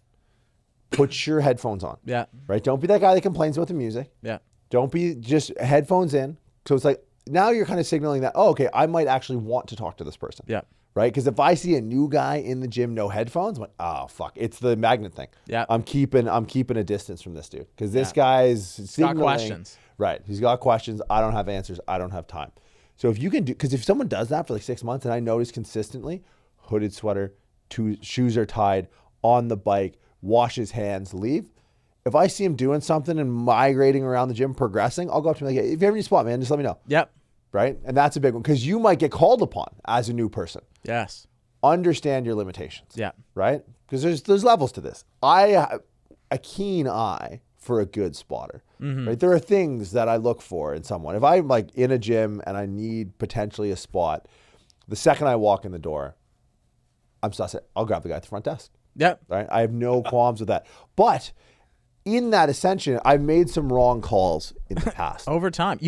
put your headphones on. Yeah. Right? Don't be that guy that complains about the music. Yeah. Don't be just headphones in. So it's like, now you're kind of signaling that, oh, okay, I might actually want to talk to this person. Yeah. Right? Because if I see a new guy in the gym, no headphones, I'm like, oh, fuck. It's the magnet thing. Yeah. I'm keeping a distance from this dude. Because this guy's signaling. Got questions. Right. He's got questions. I don't have answers. I don't have time. So if you can do, because if someone does that for like 6 months and I notice consistently, hooded sweater, shoes are tied, on the bike, wash his hands, leave. If I see him doing something and migrating around the gym, progressing, I'll go up to him like, hey, if you have any spot, man, just let me know. Yep. Right? And that's a big one because you might get called upon as a new person. Yes. Understand your limitations. Yeah. Right? Because there's levels to this. I have a keen eye for a good spotter. Mm-hmm. Right? There are things that I look for in someone. If I'm like in a gym and I need potentially a spot, the second I walk in the door, I'm sussing. I'll grab the guy at the front desk. Yep. Right? I have no qualms with that. But in that ascension, I've made some wrong calls in the past. Over time.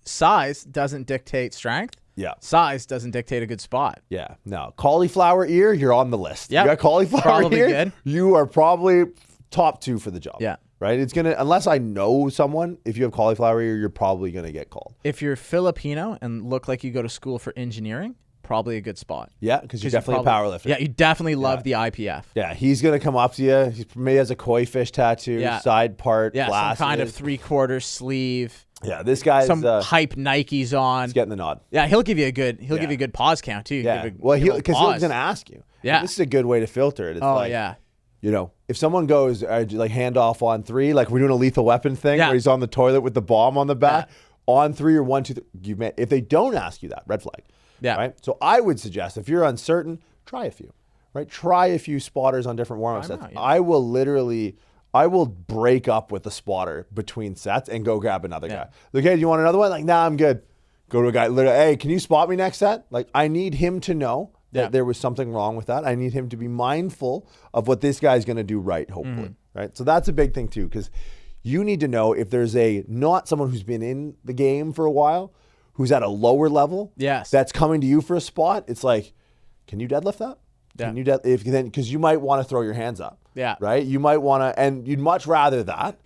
Size doesn't dictate strength. Yeah. Size doesn't dictate a good spot. Yeah. No. Cauliflower ear, you're on the list. Yep. You got cauliflower Probably ear, good. you are probably top 2 for the job. Yeah. Right? It's going to, unless I know someone, if you have cauliflower ear, you're probably going to get called. If you're Filipino and look like you go to school for engineering, probably a good spot. Yeah, because you're definitely a power lifter. Yeah, you definitely love the IPF. Yeah, he's going to come up to you. He maybe has a koi fish tattoo, side part, glasses. Some kind of 3/4 sleeve. Yeah, this guy's some hype Nikes on. He's getting the nod. Yeah, he'll give you a good pause count too. Yeah, well, because he's going to ask you. Yeah, and this is a good way to filter it. It's you know, if someone goes like handoff on 3, like we're doing a Lethal Weapon thing where he's on the toilet with the bomb on the back, on 3 or 1, 2, 3, if they don't ask you that, red flag. Yeah. Right. So I would suggest if you're uncertain, try a few. Right. Try a few spotters on different warm-up sets. I will break up with the spotter between sets and go grab another guy. Like, hey, do you want another one? Like, nah, I'm good. Go to a guy. Literally, hey, can you spot me next set? Like, I need him to know that there was something wrong with that. I need him to be mindful of what this guy's going to do right, hopefully. Right. So that's a big thing too, because you need to know if there's not someone who's been in the game for a while, who's at a lower level, that's coming to you for a spot. It's like, can you deadlift that? Yeah. Can you because you might want to throw your hands up. Yeah. Right? You might want to, and you'd much rather that.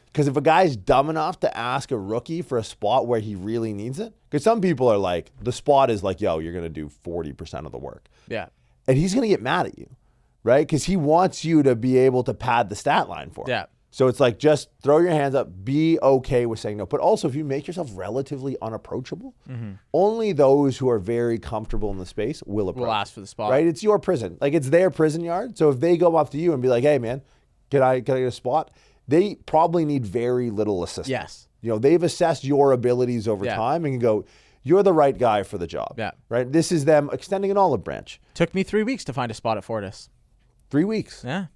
Because if a guy's dumb enough to ask a rookie for a spot where he really needs it, because some people are like, the spot is like, yo, you're going to do 40% of the work. Yeah. And he's going to get mad at you, right? Because he wants you to be able to pad the stat line for him. Yeah. So it's like, just throw your hands up, be okay with saying no. But also, if you make yourself relatively unapproachable, only those who are very comfortable in the space will approach. Will ask for the spot. Right? It's your prison. Like, it's their prison yard. So if they go up to you and be like, hey, man, can I get a spot? They probably need very little assistance. Yes. You know, they've assessed your abilities over time and can go, you're the right guy for the job. Yeah. Right? This is them extending an olive branch. Took me 3 weeks to find a spot at Fortis. 3 weeks. Yeah.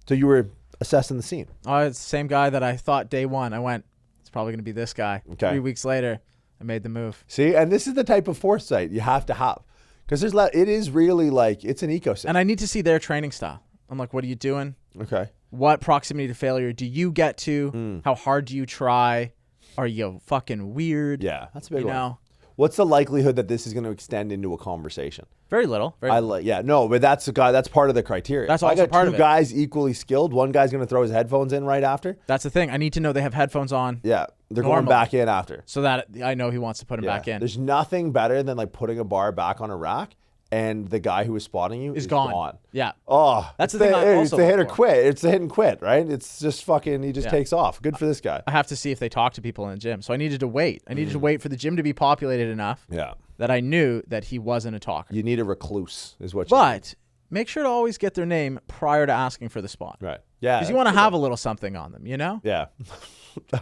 So you were assessing the scene. Oh, it's the same guy that I thought day one. I went, it's probably going to be this guy. Okay. 3 weeks later, I made the move. See, and this is the type of foresight you have to have. Because it is really like, it's an ecosystem. And I need to see their training style. I'm like, what are you doing? Okay. What proximity to failure do you get to? How hard do you try? Are you fucking weird? Yeah, that's a big one. Know? What's the likelihood that this is going to extend into a conversation? Very little. But that's the guy. That's part of the criteria. That's also part of it. Two guys equally skilled. One guy's going to throw his headphones in right after. That's the thing. I need to know they have headphones on. Yeah, they're going back in after. So that I know he wants to put him back in. There's nothing better than like putting a bar back on a rack and the guy who was spotting you is gone. Yeah. Oh, That's the thing I also it's the hit or look for. quit. It's the hit and quit, right? It's just fucking, he just takes off. Good for this guy. I have to see if they talk to people in the gym. So I needed to wait. I needed to wait for the gym to be populated enough Yeah. that I knew that he wasn't a talker. You need a recluse is what you need. But make sure to always get their name prior to asking for the spot. Right. Yeah. Because you want to have a little something on them, you know? Yeah.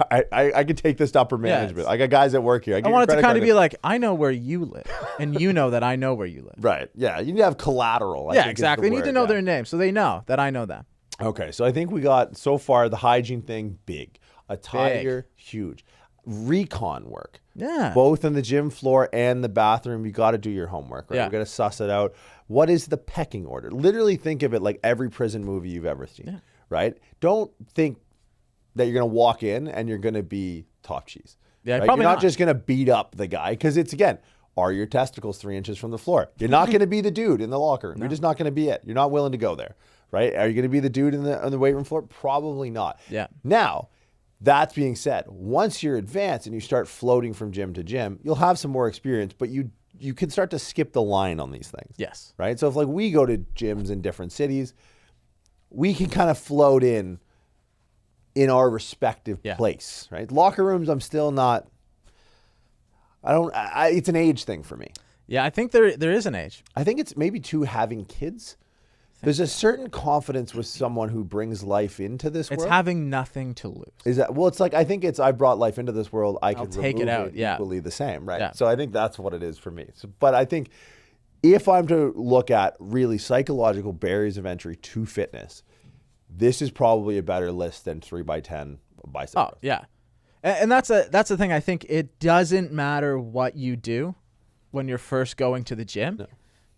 I can take this to upper management. I got guys at work here. I want it to kind of be like, I know where you live, and you know that I know where you live. Right. Yeah. You need to have collateral. I Yeah, think is exactly. the They need to word, know yeah. their name so they know that I know them. Okay. So I think we got so far the hygiene thing big. Attire, huge. Recon work. Yeah. Both in the gym floor and the bathroom, you got to do your homework, right? Yeah. You got to suss it out. What is the pecking order? Literally think of it like every prison movie you've ever seen, right? Don't think that you're going to walk in and you're going to be top cheese. Yeah, right? probably You're not not. just going to beat up the guy because it's, again, are your testicles 3 inches from the floor? You're not going to be the dude in the locker room. You're just not going to be it. You're not willing to go there, right? Are you going to be the dude on the weight room floor? Probably not. Yeah. Now, that being said, once you're advanced and you start floating from gym to gym, you'll have some more experience, but you can start to skip the line on these things. Yes. Right? So if like we go to gyms in different cities, we can kind of float in our respective place, right? Locker rooms, I'm still not, it's an age thing for me. Yeah, I think there is an age. I think it's maybe too having kids. There's a certain confidence with someone who brings life into this It's world. having nothing to lose. Is that, well, it's like, I think it's, I brought life into this world. I can take it remove out, yeah. equally the same, right? Yeah. So I think that's what it is for me. So, but I think if I'm to look at really psychological barriers of entry to fitness, this is probably a better list than 3x10 bicep. Oh, yeah. And that's the thing. I think it doesn't matter what you do when you're first going to the gym,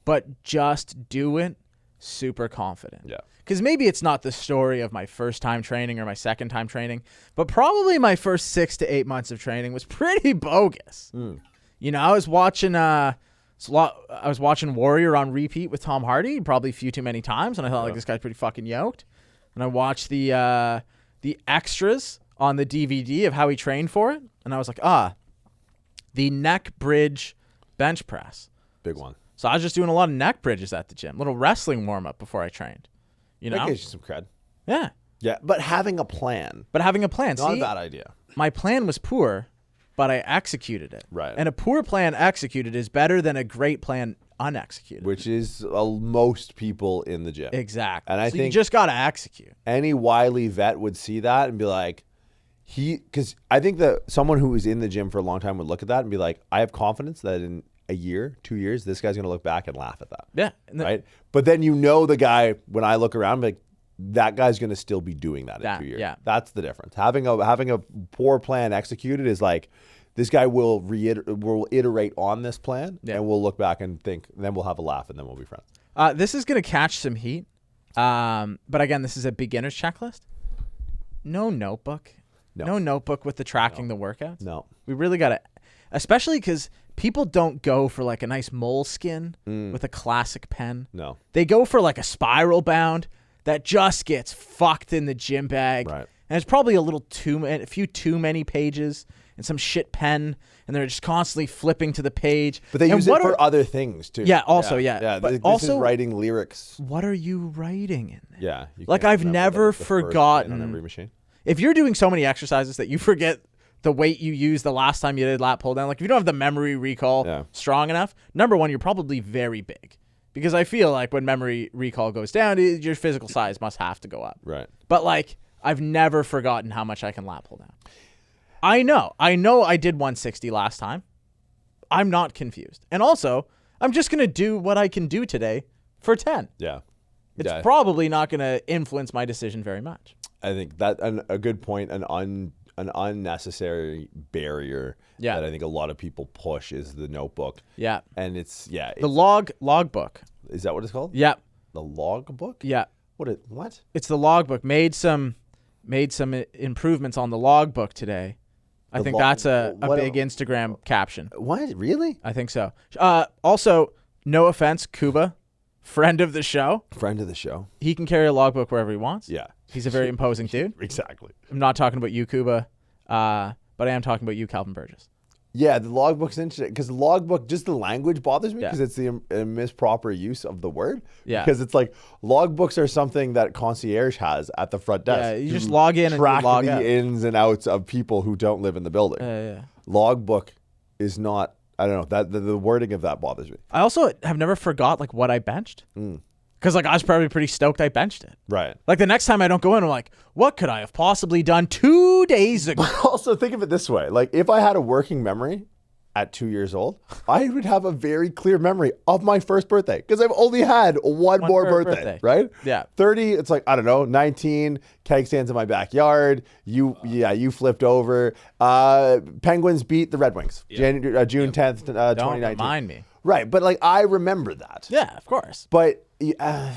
but just do it super confident. Yeah. Because maybe it's not the story of my first time training or my second time training, but probably my first 6 to 8 months of training was pretty bogus. You know, I was watching Warrior on repeat with Tom Hardy probably a few too many times, and I thought like this guy's pretty fucking yoked. And I watched the extras on the DVD of how he trained for it, and I was like, the neck bridge bench press. Big one. So I was just doing a lot of neck bridges at the gym, little wrestling warm up before I trained. You know? That gives you some cred. Yeah. Yeah, but having a plan. But having a plan. Not See, a bad idea. my plan was poor, but I executed it. Right. And a poor plan executed is better than a great plan unexecuted. Which is most people in the gym. Exactly. And I so you think just got to execute. any wily vet would see that and be like, because I think that someone who was in the gym for a long time would look at that and be like, I have confidence that in a year, 2 years, this guy's going to look back and laugh at that. Yeah. Right. But then the guy, when I look around, like, that guy's going to still be doing that in 2 years. Yeah. That's the difference. Having a poor plan executed is like, this guy will iterate on this plan, and we'll look back and think, and then we'll have a laugh, and then we'll be friends. This is going to catch some heat. But again, this is a beginner's checklist. No notebook. No notebook with the tracking the workouts. No. We really got to, especially because people don't go for like a nice moleskin with a classic pen. No. They go for like a spiral bound that just gets fucked in the gym bag. Right. And it's probably a few too many pages and some shit pen, and they're just constantly flipping to the page. But they use it for other things too. Yeah, also, yeah. Yeah, But this also, is writing lyrics. what are you writing in there? Yeah. you Like, can't I've remember never the first line forgotten. on every machine. If you're doing so many exercises that you forget the weight you used the last time you did lat pull down, like if you don't have the memory recall strong enough, number one, you're probably very big. Because I feel like when memory recall goes down, your physical size must have to go up. Right. But like, I've never forgotten how much I can lat pull down. I know I did 160 last time. I'm not confused. And also, I'm just going to do what I can do today for 10. Yeah. It's probably not going to influence my decision very much. I think that a good point, an unnecessary barrier that I think a lot of people push is the notebook. Yeah. And it's the logbook. Is that what it's called? Yeah. The logbook? Yeah. What? It's the logbook. Made some improvements on the logbook today. I think that's a big Instagram caption. What? Really? I think so. Also, no offense, Kuba, friend of the show. Friend of the show. He can carry a logbook wherever he wants. Yeah. He's a very imposing dude. Exactly. I'm not talking about you, Kuba, but I am talking about you, Calvin Burgess. Yeah, the logbook's interesting because the logbook, just the language bothers me Yeah. because it's the misproper use of the word. Yeah. Because it's like logbooks are something that concierge has at the front desk. Yeah, you to just log in and you track log the out. ins and outs of people who don't live in the building. Yeah. Logbook is not. I don't know that the wording of that bothers me. I also have never forgot like what I benched. Because like I was probably pretty stoked I benched it. Right. Like the next time I don't go in, I'm like, what could I have possibly done 2 days ago? Also, think of it this way: like if I had a working memory at 2 years old, I would have a very clear memory of my first birthday because I've only had one more birthday, right? Yeah. 30, it's like, I don't know, 19, keg stands in my backyard. You flipped over. Penguins beat the Red Wings, June 10th, 2019. Don't remind me. Right, but like I remember that. Yeah, of course. But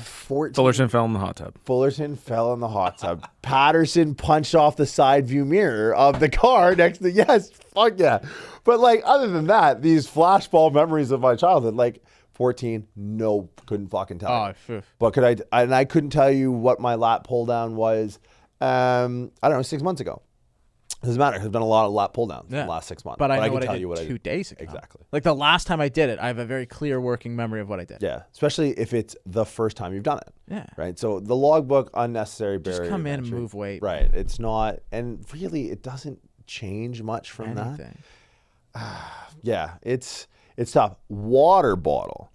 14. Fullerton fell in the hot tub. Fullerton fell in the hot tub. Patterson punched off the side view mirror of the car next to fuck yeah. But like other than that, these flashball memories of my childhood, like 14, no, couldn't fucking tell. Oh, you. phew. But I couldn't tell you what my lap pull down was. I don't know, 6 months ago. Doesn't matter. There's been a lot of lap pull downs in the last 6 months. But I know can what I tell did you what 2 days ago. Exactly. Like the last time I did it, I have a very clear working memory of what I did. Yeah, especially if it's the first time you've done it. Yeah. Right. So the logbook, unnecessary barrier. Just come in and entry. move weight. Right. It's not, and really, it doesn't change much from that. Anything. Yeah, it's tough. Water bottle.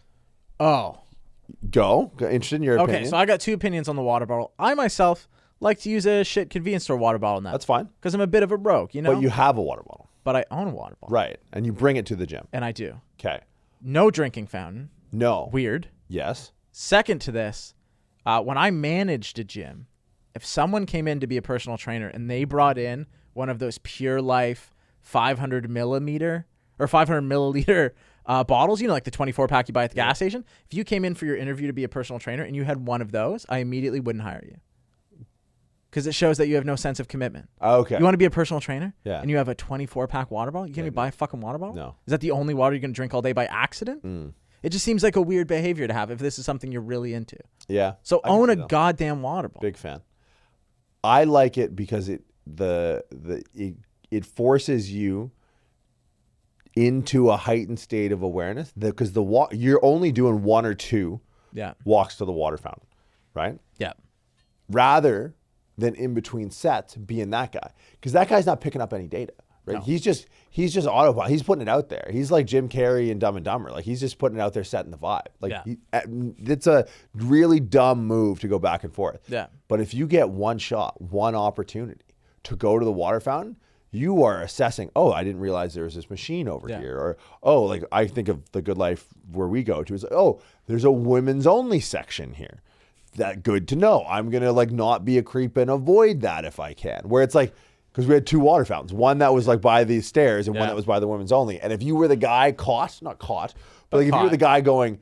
Oh. Go. Interested in your Okay, opinion? so I got 2 opinions on the water bottle. I myself like to use a shit convenience store water bottle now. That's fine. Because I'm a bit of a broke, you know? But you have a water bottle. But I own a water bottle. Right. And you bring it to the gym. And I do. Okay. No drinking fountain. No. Weird. Yes. Second to this, when I managed a gym, if someone came in to be a personal trainer and they brought in one of those Pure Life 500 milliliter bottles, you know, like the 24 pack you buy at the gas station. If you came in for your interview to be a personal trainer and you had one of those, I immediately wouldn't hire you. Because it shows that you have no sense of commitment. Okay. You want to be a personal trainer? Yeah. And you have a 24 pack water bottle? You can't even buy a fucking water bottle? No. Is that the only water you're going to drink all day by accident? It just seems like a weird behavior to have if this is something you're really into. Yeah. So I can own see a that. goddamn water bottle. Big fan. I like it because it forces you into a heightened state of awareness because you're only doing 1 or 2 Yeah. walks to the water fountain, right? Yeah. Rather than in between sets being that guy, because that guy's not picking up any data, right? No. He's just autopilot. He's putting it out there. He's like Jim Carrey and Dumb and Dumber. Like he's just putting it out there, setting the vibe. Like Yeah. it's a really dumb move to go back and forth. Yeah. But if you get one shot, one opportunity to go to the water fountain, you are assessing, oh, I didn't realize there was this machine over Yeah. here. Or, oh, like I think of the Good Life where we go to. It's like, oh, there's a women's only section here. That good to know. I'm going to like not be a creep and avoid that if I can. Where it's like, because we had 2 water fountains. One that was like by the stairs and one Yeah. that was by the women's only. And if you were the guy not caught, but like if you were caught. the guy going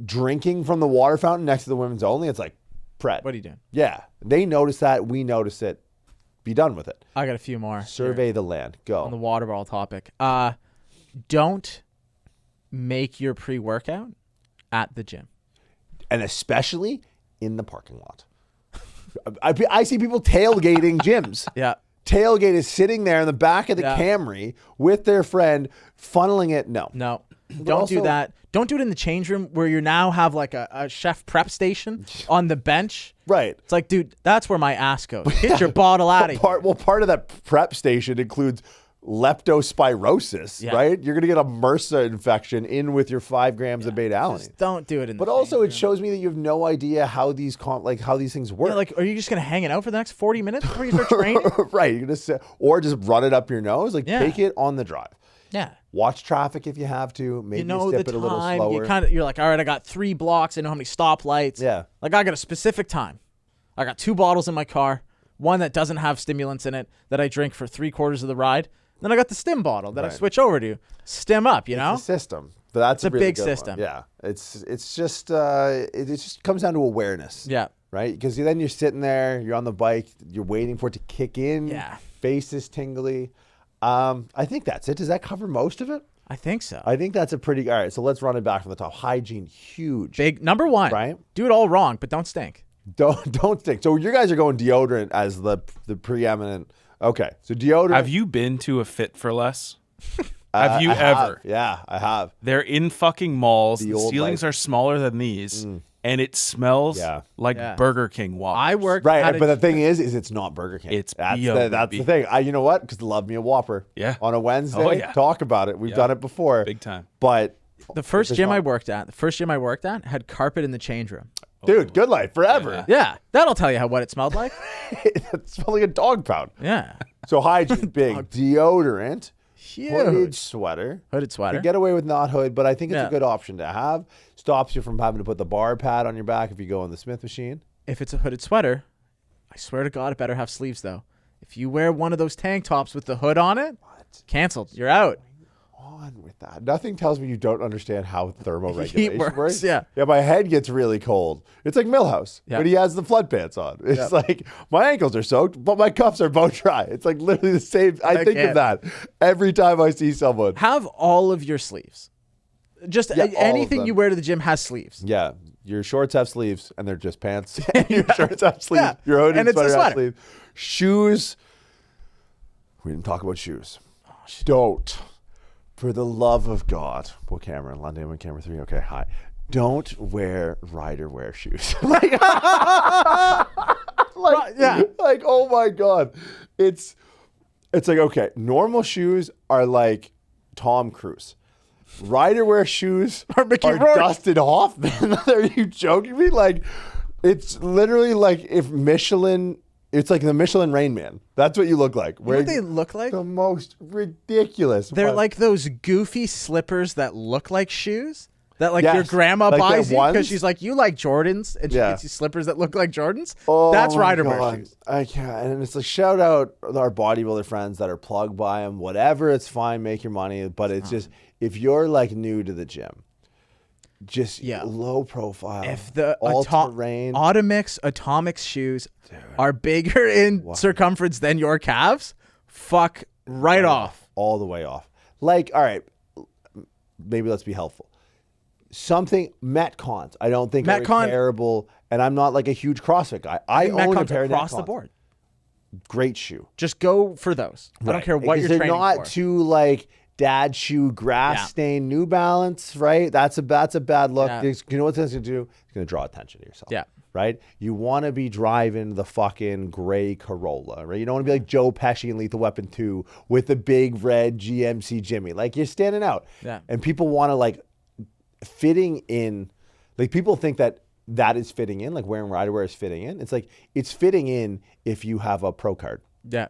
drinking from the water fountain next to the women's only, it's like, Pret. What are you doing? Yeah. They notice that. We notice it. Be done with it. I got a few more. Survey the land. Go. On the water bottle topic. Don't make your pre-workout at the gym. And especially in the parking lot. I see people tailgating gyms. Yeah. Tailgate is sitting there in the back of the Yeah. Camry with their friend, funneling it. No. No. Don't do also- that. Don't do it in the change room where you now have like a chef prep station on the bench. Right. It's like, dude, that's where my ass goes. Get your bottle out of here. Part of that prep station includes leptospirosis, Yeah. right? You're going to get a MRSA infection in with your 5 grams of beta alanine. Just don't do it in the But also, change it shows me that you have no idea how these how these things work. Yeah, like, are you just going to hang it out for the next 40 minutes before you start training? Right. You're gonna sit, or just run it up your nose. Like Yeah. take it on the drive. Yeah. Watch traffic if you have to. Maybe You know step the it a little time. slower. You're like, all right, I got 3 blocks. I know how many stoplights. Yeah. Like, I got a specific time. I got 2 bottles in my car. One that doesn't have stimulants in it that I drink for 3/4 of the ride. Then I got the stim bottle that I Right. switch over to. Stim up, you know? It's a system. But that's It's a really big good one. system. Yeah. It's just it just comes down to awareness. Yeah. Right? Because then you're sitting there, you're on the bike, you're waiting for it to kick in. Yeah. Face is tingly. I think that's it. Does that cover most of it? I think so. I think that's a pretty all right. So let's run it back from the top. Hygiene, huge. Big number 1. Right. Do it all wrong, but don't stink. Don't stink. So you guys are going deodorant as the preeminent. Okay, so deodorant. Have you been to a Fit for Less? Have you ever? Yeah, I have. They're in fucking malls. The The old, ceilings like- are smaller than these, and it smells like Yeah. Burger King Whoppers. I worked Right, at but the thing is it's not Burger King. It's that's B.O., that's the baby. thing. You know what? Because love me a Whopper. Yeah. On a Wednesday, Oh, yeah. talk about it. We've done it before. Big time. But the first There's gym not- I worked at had carpet in the change room. dude, good life forever. Yeah, that'll tell you what it smelled like. It smells like a dog pound. Yeah, So hygiene, big deodorant, hooded huge sweater. hooded sweater. You get away with not hood, but I think it's Yeah. a good option to have. Stops you from having to put the bar pad on your back if you go on the Smith machine. If it's a hooded sweater, I swear to God, it better have sleeves though. If you wear one of those tank tops with the hood on it, canceled. You're out. On with that. Nothing tells me you don't understand how thermoregulation Heat works. works, yeah. Yeah, my head gets really cold. It's like Millhouse Yeah. when he has the flood pants on. It's like my ankles are soaked, but my cuffs are bone dry. It's like literally the same. I think can't. of that every time I see someone. Have all of your sleeves. Just Yeah, all of anything them. you wear to the gym has sleeves. Yeah, your shorts have sleeves and they're just pants. And your shorts have sleeves. Yeah. Your hooded And it's a sweater has sweater. sleeves. Shoes. We didn't talk about shoes. Don't. For the love of God. What camera? London on camera 3. Okay, hi. Don't wear rider wear shoes. like, Yeah. like, oh my God. It's like, okay, normal shoes are like Tom Cruise. Rider wear shoes Or Mickey Rourke. Dustin Hoffman. Are you joking me? Like, it's literally like if Michelin, it's like the Michelin Rain Man. That's what you look like. You know what they look like? The most ridiculous. They're one. like those goofy slippers that look like shoes that like Yes. your grandma Like buys the you because ones? she's like, you like Jordans, and she Yeah. gets you slippers that look like Jordans. Oh That's my rider wear God. shoes. I can't. And it's like, shout out our bodybuilder friends that are plugged by them. Whatever, it's fine. Make your money. But it's just, if you're like new to the gym, just low profile. If the all terrain. Automix Atomics shoes are bigger in circumference than your calves, fuck right off. All the way off. Like, all right, maybe let's be helpful. Something Metcons, I don't think Metcon- are terrible, and I'm not like a huge CrossFit guy. I own a Metcons pair of across the Metcons. board. Great shoe. Just go for those. I don't care what Because you're they're training not for. too like dad shoe grass Yeah. stained New Balance, right? That's a bad look. Yeah. You know what that's gonna do? It's gonna draw attention to yourself. Yeah. Right? You want to be driving the fucking gray Corolla, right? You don't want to be like Joe Pesci in Lethal Weapon 2 with the big red GMC Jimmy. Like, you're standing out. Yeah. And people want to like fitting in. Like, people think that is fitting in, like wearing rider wear is fitting in. It's like, it's fitting in if you have a pro card. Yeah.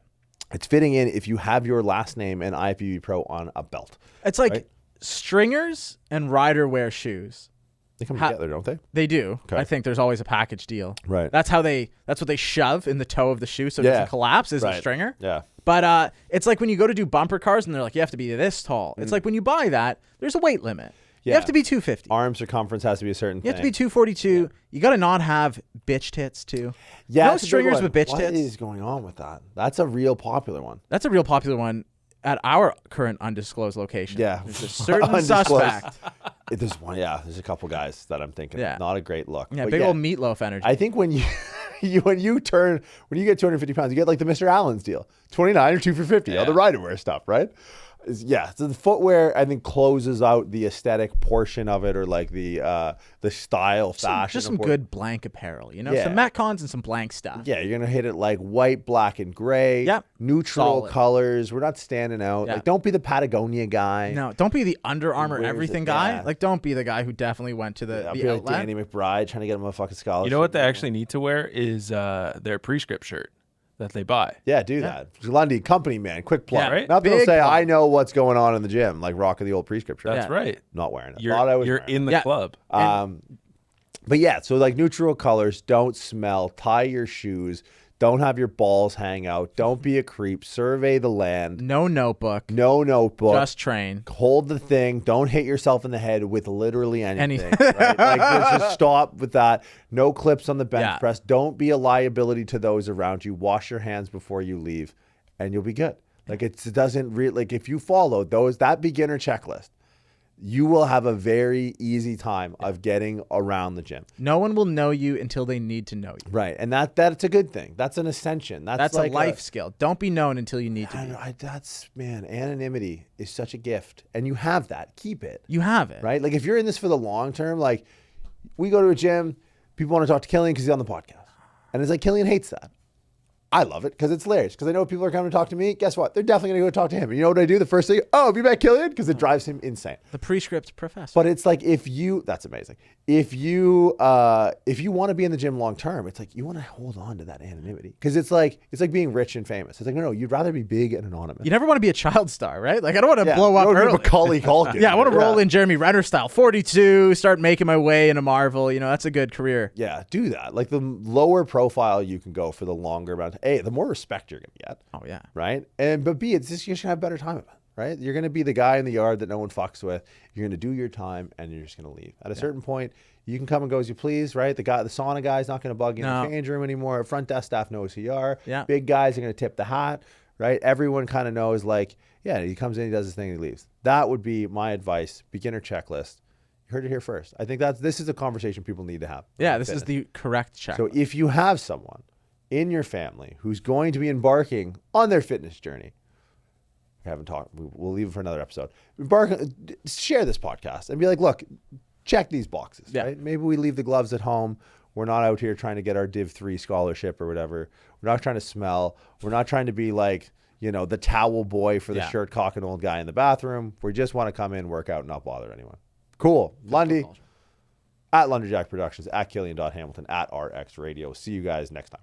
It's fitting in if you have your last name and IFBB Pro on a belt. It's like Right? stringers and rider wear shoes. They come together, don't they? They do. Okay. I think there's always a package deal. Right. That's what they shove in the toe of the shoe so it Yeah. doesn't collapse is a Right. stringer. Yeah. But it's like when you go to do bumper cars and they're like, you have to be this tall. It's like when you buy that, there's a weight limit. You Yeah. have to be 250. Arm circumference has to be a certain You thing. have to be 242. You got to not have bitch tits too. Yeah, No it's a big stringers one. with bitch What tits. is going on with that? That's a real popular one. That's a real popular one at our current undisclosed location. Yeah. There's a certain Undisclosed. suspect. There's one. Yeah, there's a couple guys that I'm thinking. Yeah. Not a great look. Yeah, But big old meatloaf energy. I think when you when you get 250 pounds, you get like the Mr. Allen's deal, 29 or 2 for 50, all the rider wear stuff, right? Yeah, so the footwear I think closes out the aesthetic portion of it, or like the style, fashion. Just some of good blank apparel, you know, Yeah. some Metcons and some blank stuff. Yeah, you're gonna hit it like white, black, and gray. Yep. Neutral Solid. colors. We're not standing out. Yeah. Like, don't be the Patagonia guy. No, don't be the Under Armour Wears it, everything guy. yeah. Like, don't be the guy who definitely went to I'll the be like outlet. Danny McBride trying to get him a fucking scholarship. You know what they actually need to wear is their prescript shirt that they buy. Yeah, do that. Lundy, company man, quick plug. Yeah, right? Not that they'll Big say, plug. I know what's going on in the gym, like rocking the old prescription. That's Yeah. right. Not wearing it. You're, Thought I was you're wearing it. in the Yeah. club. But yeah, so like neutral colors, don't smell, tie your shoes, don't have your balls hang out, don't be a creep, survey the land, No notebook. no notebook. Just train. Hold the thing. Don't hit yourself in the head with literally anything. Anything. Right? Like, just stop with that. No clips on the bench Yeah. press. Don't be a liability to those around you. Wash your hands before you leave, and you'll be good. Like, it doesn't really, like, if you follow that beginner checklist, you will have a very easy time of getting around the gym. No one will know you until they need to know you. Right. And that's a good thing. That's an ascension. That's like a life skill. Don't be known until you need to be. Man, anonymity is such a gift. And you have that. Keep it. You have it. Right? Like if you're in this for the long term, like we go to a gym, people want to talk to Killian because he's on the podcast. And it's like Killian hates that. I love it because it's hilarious. Because I know people are coming to talk to me. Guess what? They're definitely going to go talk to him. And you know what I do? The first thing, have you met Killian? Because it drives him insane. The prescript professor. But it's like that's amazing. If you want to be in the gym long term, it's like you want to hold on to that anonymity. Because it's like being rich and famous. It's like, no, you'd rather be big and anonymous. You never want to be a child star, right? Like I don't want to blow up early. Macaulay Culkin. Yeah, I want to roll in Jeremy Renner style. 42, start making my way into Marvel. You know, that's a good career. Yeah, do that. Like the lower profile you can go for the longer amount. The more respect you're gonna get. Oh yeah. Right. But B, it's just you're just gonna have a better time of it. Right. You're gonna be the guy in the yard that no one fucks with. You're gonna do your time and you're just gonna leave. At a certain point, you can come and go as you please. Right. The sauna guy's not gonna bug you in the change room anymore. Front desk staff knows who you are. Yeah. Big guys are gonna tip the hat. Right. Everyone kind of knows. Like, yeah, he comes in, he does his thing, he leaves. That would be my advice. Beginner checklist. You heard it here first. I think this is a conversation people need to have. Yeah. This is the correct checklist. So if you have someone in your family who's going to be embarking on their fitness journey, we haven't talked, we'll leave it for another episode. Share this podcast and be like, look, check these boxes. Right? Maybe we leave the gloves at home. We're not out here trying to get our Div 3 scholarship or whatever. We're not trying to smell. We're not trying to be like, the towel boy for the shirt cocking old guy in the bathroom. We just want to come in, work out, and not bother anyone. Cool. Lundy, at Lunderjack Productions, at Killian.Hamilton, at RX Radio. See you guys next time.